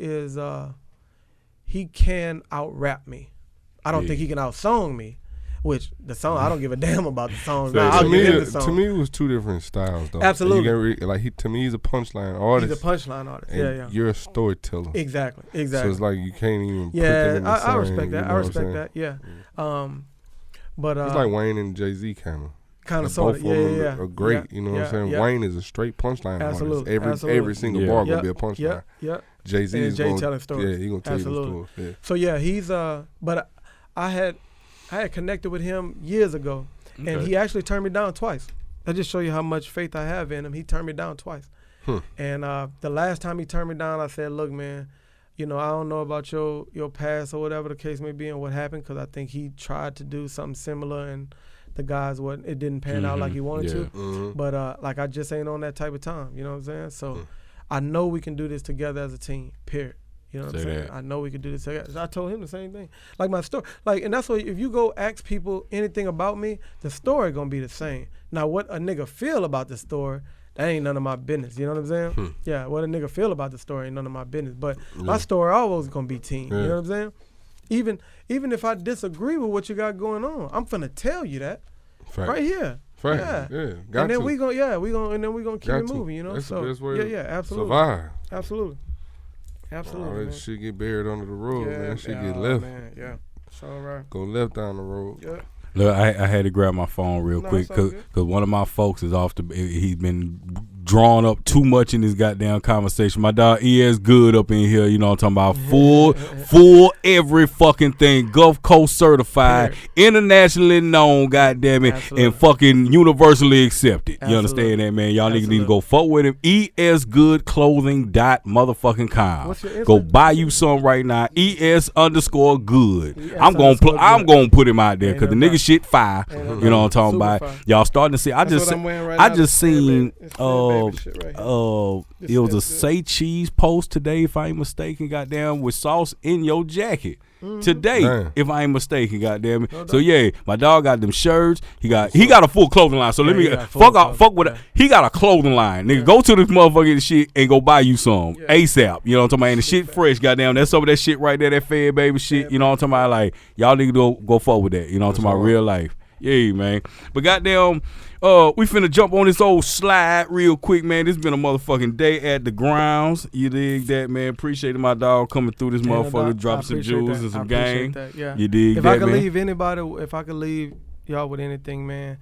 can out-rap me. I don't think he can out-song me, which the song, I don't give a damn about the songs. To me, it was two different styles, though. Absolutely. To me, he's a punchline artist. He's a punchline artist, and you're a storyteller. Exactly. So it's like you can't even put them in the same, I respect that. I respect that, yeah. But it's like Wayne and Jay-Z kind of sort of, are great, you know what I'm saying? Yeah. Wayne is a straight punchline artist. Every single bar gonna be a punchline. Jay-Z is telling stories. Yeah, he gonna tell you the story. Yeah. So yeah, he's but I had connected with him years ago, and he actually turned me down twice. That just show you how much faith I have in him. He turned me down twice. And the last time he turned me down, I said, look, man, I don't know about your past or whatever the case may be and what happened, because I think he tried to do something similar and the guys it didn't pan out like he wanted to. But I just ain't on that type of time. You know what I'm saying? So I know we can do this together as a team, period. You know what I'm saying? I know we can do this together. I told him the same thing. Like my story. And that's why if you go ask people anything about me, the story gonna be the same. Now what a nigga feel about the story, that ain't none of my business. You know what I'm saying? Yeah, what a nigga feel about the story ain't none of my business. But my story always gonna be team. You know what I'm saying? Even if I disagree with what you got going on, I'm finna tell you that. Right here. Fact. Yeah. And then we gonna keep it moving, That's so the best way absolutely. Survive. Absolutely. All that shit get buried under the road, man. Shit get left. Man, yeah. It's all right. Go left down the road. Yeah. Look, I had to grab my phone real quick because one of my folks is off he's been drawn up too much in this goddamn conversation. My dog ES Good up in here, you know what I'm talking about. Full every fucking thing. Gulf Coast certified, internationally known, goddamn it, and fucking universally accepted. You understand that, man? Y'all niggas need to go fuck with him. ESGoodClothing.com. Go buy you some right now. ES_good. I'm gonna put him out there because the nigga shit fire. You know what I'm talking about? Y'all starting to see. I just seen it was a Say Cheese post today, if I ain't mistaken, goddamn, with sauce in your jacket. Today, if I ain't mistaken, goddamn it. So yeah, my dog got them shirts. He got a full clothing line. So let me fuck with it. He got a clothing line. Nigga, go to this motherfucking shit and go buy you some ASAP. You know what I'm talking about? And the shit fresh, goddamn. That's some of that shit right there, that Fed Baby shit. You know what I'm talking about? Like, y'all need to go fuck with that. You know what I'm talking about? Real life. Yeah, man. But goddamn, we finna jump on this old slide real quick, man. This been a motherfucking day at the grounds. You dig that, man? Appreciate my dog coming through this motherfucker, dropping some jewels and some gang. Yeah. You dig if that, I could man? leave anybody, if I could leave y'all with anything, man,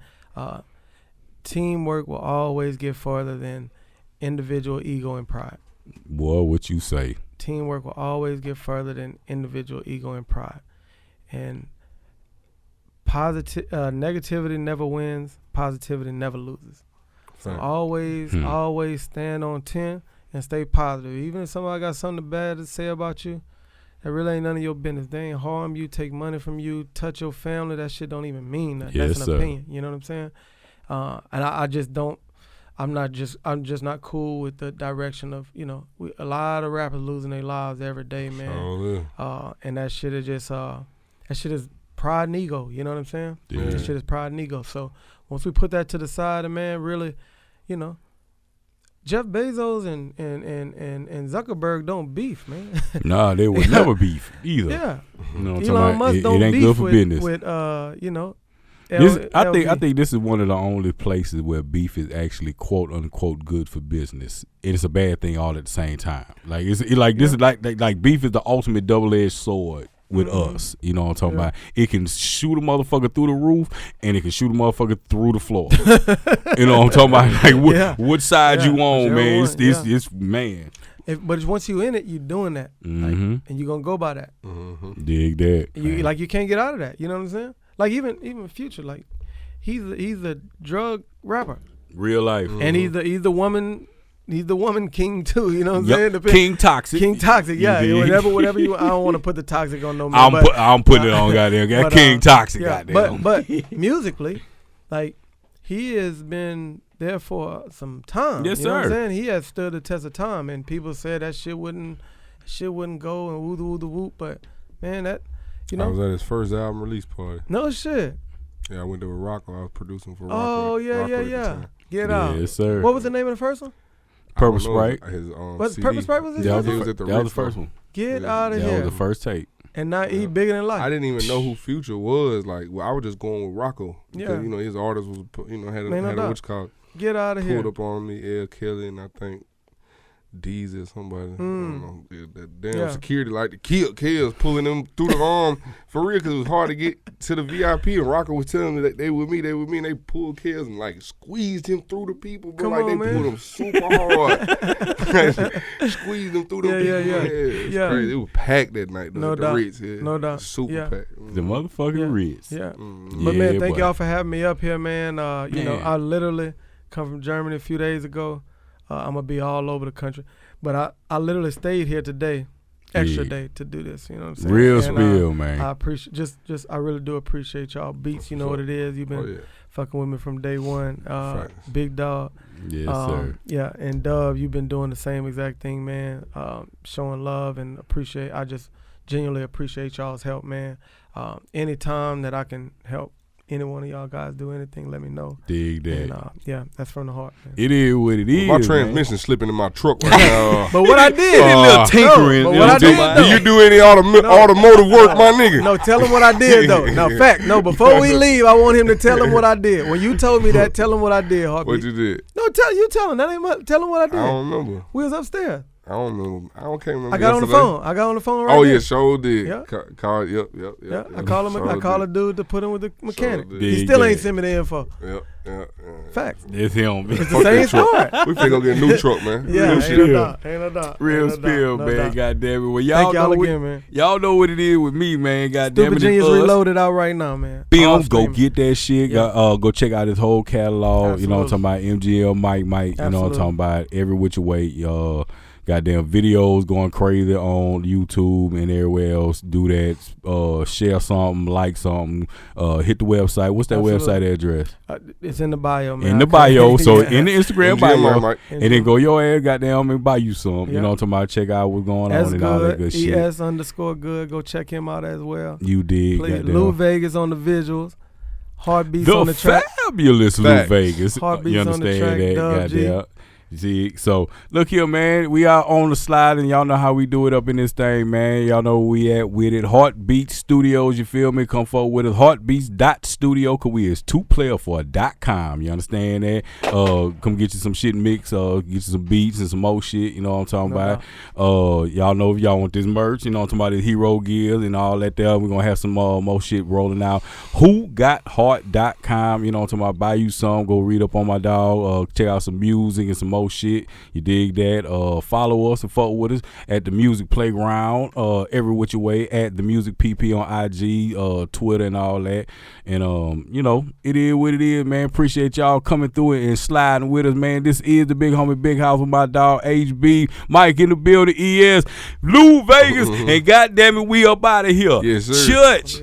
teamwork will always get farther than individual ego and pride. Boy, what you say? Teamwork will always get further than individual ego and pride. And negativity never wins. Positivity never loses. So always stand on 10 and stay positive. Even if somebody got something bad to say about you, that really ain't none of your business. They ain't harm you, take money from you, touch your family. That shit don't even mean nothing. Yes, that's an opinion. You know what I'm saying? And I just don't. I'm just not cool with the direction of, you know, a lot of rappers losing their lives every day, man. And that shit is just pride and ego, you know what I'm saying? Yeah. This shit is pride and ego. So once we put that to the side, and man, really, you know, Jeff Bezos and Zuckerberg don't beef, man. Nah, they would never beef either. Yeah. You know what I'm Elon Musk don't it ain't beef good for business. with you know, I think this is one of the only places where beef is actually quote unquote good for business. And it's a bad thing all at the same time. Like this is like beef is the ultimate double-edged sword with us. You know what I'm talking about? It can shoot a motherfucker through the roof and it can shoot a motherfucker through the floor. You know what I'm talking about? Like what side you on, man? It's man. But once you in it, you doing that, like, and you gonna go by that. Dig that. You can't get out of that. You know what I'm saying? Like even Future, like he's a drug rapper, real life, and he's the woman king too. You know what I'm saying? King Toxic. Yeah. Whatever you. I don't want to put the toxic on no man. I'm putting it on goddamn King Toxic. Goddamn. But musically, like he has been there for some time. Yes, you know sir. What I'm saying? He has stood the test of time, and people said that shit wouldn't go and woo the whoop. But man, that. You know? I was at his first album release party. No shit. Yeah, I went there with Rocco. I was producing for Rocco. Oh, yeah. Get out. Yes, sir. What was the name of the first one? Purple Sprite. Purple Sprite was his that first was the first one. Get out of here. That was the first tape. And now he bigger than life. I didn't even know who Future was. Like, I was just going with Rocco. Because, you know, his artist was, you know, had a what's called. Get out of here. Pulled up on me, L. Kelly, and I think D's or somebody. I don't know. That damn security like the kills pulling them through the arm for real because it was hard to get to the VIP. And Rocco was telling me that they with me, and they pulled kills and like squeezed him through the people, bro. They pulled him super hard. Squeezed him through the people. Yeah. Crazy. It was packed that night. No the doubt. Ritz, No doubt. Super packed. The motherfucking Ritz. Yeah. But man, thank y'all for having me up here, man. You know, I literally come from Germany a few days ago. I'm gonna be all over the country, but I literally stayed here today, extra day to do this. You know what I'm saying? Real spill, man. I appreciate just I really do appreciate y'all beats. You know what it is. You've been fucking with me from day one. Big Dog. Yes, sir. Yeah, and Dub, you've been doing the same exact thing, man. Showing love and appreciate. I just genuinely appreciate y'all's help, man. Anytime that I can help any one of y'all guys do anything, let me know. Dig that. And, that's from the heart, man. It is what it is. My transmission slipping in my truck right now. But what I did, a little tinkering. No, but what I did, do you do any automotive work, my nigga? No, tell him what I did, though. No, before we leave, I want him to tell him what I did. When you told me that, tell him what I did, Heartbeatz. What you did? No, tell him. That ain't tell him what I did. I don't remember. We was upstairs. I don't remember. Can't remember. I got on the phone. Right Oh there. yeah, sure did. Yeah. Call. Yep. Yeah. I call a dude to put him with the mechanic. He still ain't sent me the info. Yep. Facts. It's him. It's the same story. We finna go get a new truck, man. Yeah, ain't no doubt. Real spill, man. Goddamn it. Well, Thank y'all again, man. Y'all know what it is with me, man. Goddamn it. Stupid Genius Reloaded out right now, man. Films, go get that shit. Go check out his whole catalog. Absolutely. You know what I'm talking about? MGM Mike Mike. You know what I'm talking about? Every which way. Goddamn videos going crazy on YouTube and everywhere else. Do that. Share something, like something. Hit the website. What's that website address? It's in the bio, man. In the bio. So in the Instagram bio. Mike. And then go your ass, goddamn, and buy you some. Yeah. You know what I'm talking about? Check out what's going on and all that good shit. ES_good. Go check him out as well. You did. Please. Lou Vegas on the visuals. Heartbeatz on the track. Fabulous Lou Vegas. Heartbeatz you on understand the track. that? Goddamn. See, so look here, man. We are on the slide, and y'all know how we do it up in this thing, man. Y'all know where we at with it. Heartbeatz Studios, you feel me? Come forward with us. Heartbeatz.studio, cause we is 2player for a .com. You understand that? Come get you some shit mix. Get you some beats and some more shit. You know what I'm talking about? Y'all know if y'all want this merch. You know what I'm talking about? The hero gears and all that there. We're gonna have some more shit rolling out. WhoGotHeart.com. You know what I'm talking about? Buy you some. Go read up on my dog. Check out some music and some more shit. You dig that? Follow us and fuck with us at the Music Playground, every which way at the Music PP on IG, Twitter and all that. And you know, it is what it is, man. Appreciate y'all coming through it and sliding with us, man. This is the Big Homie Big House with my dog HB Mike in the building, ES Lou Vegas, and goddamn it, we up out of here. Yes, sir. Church.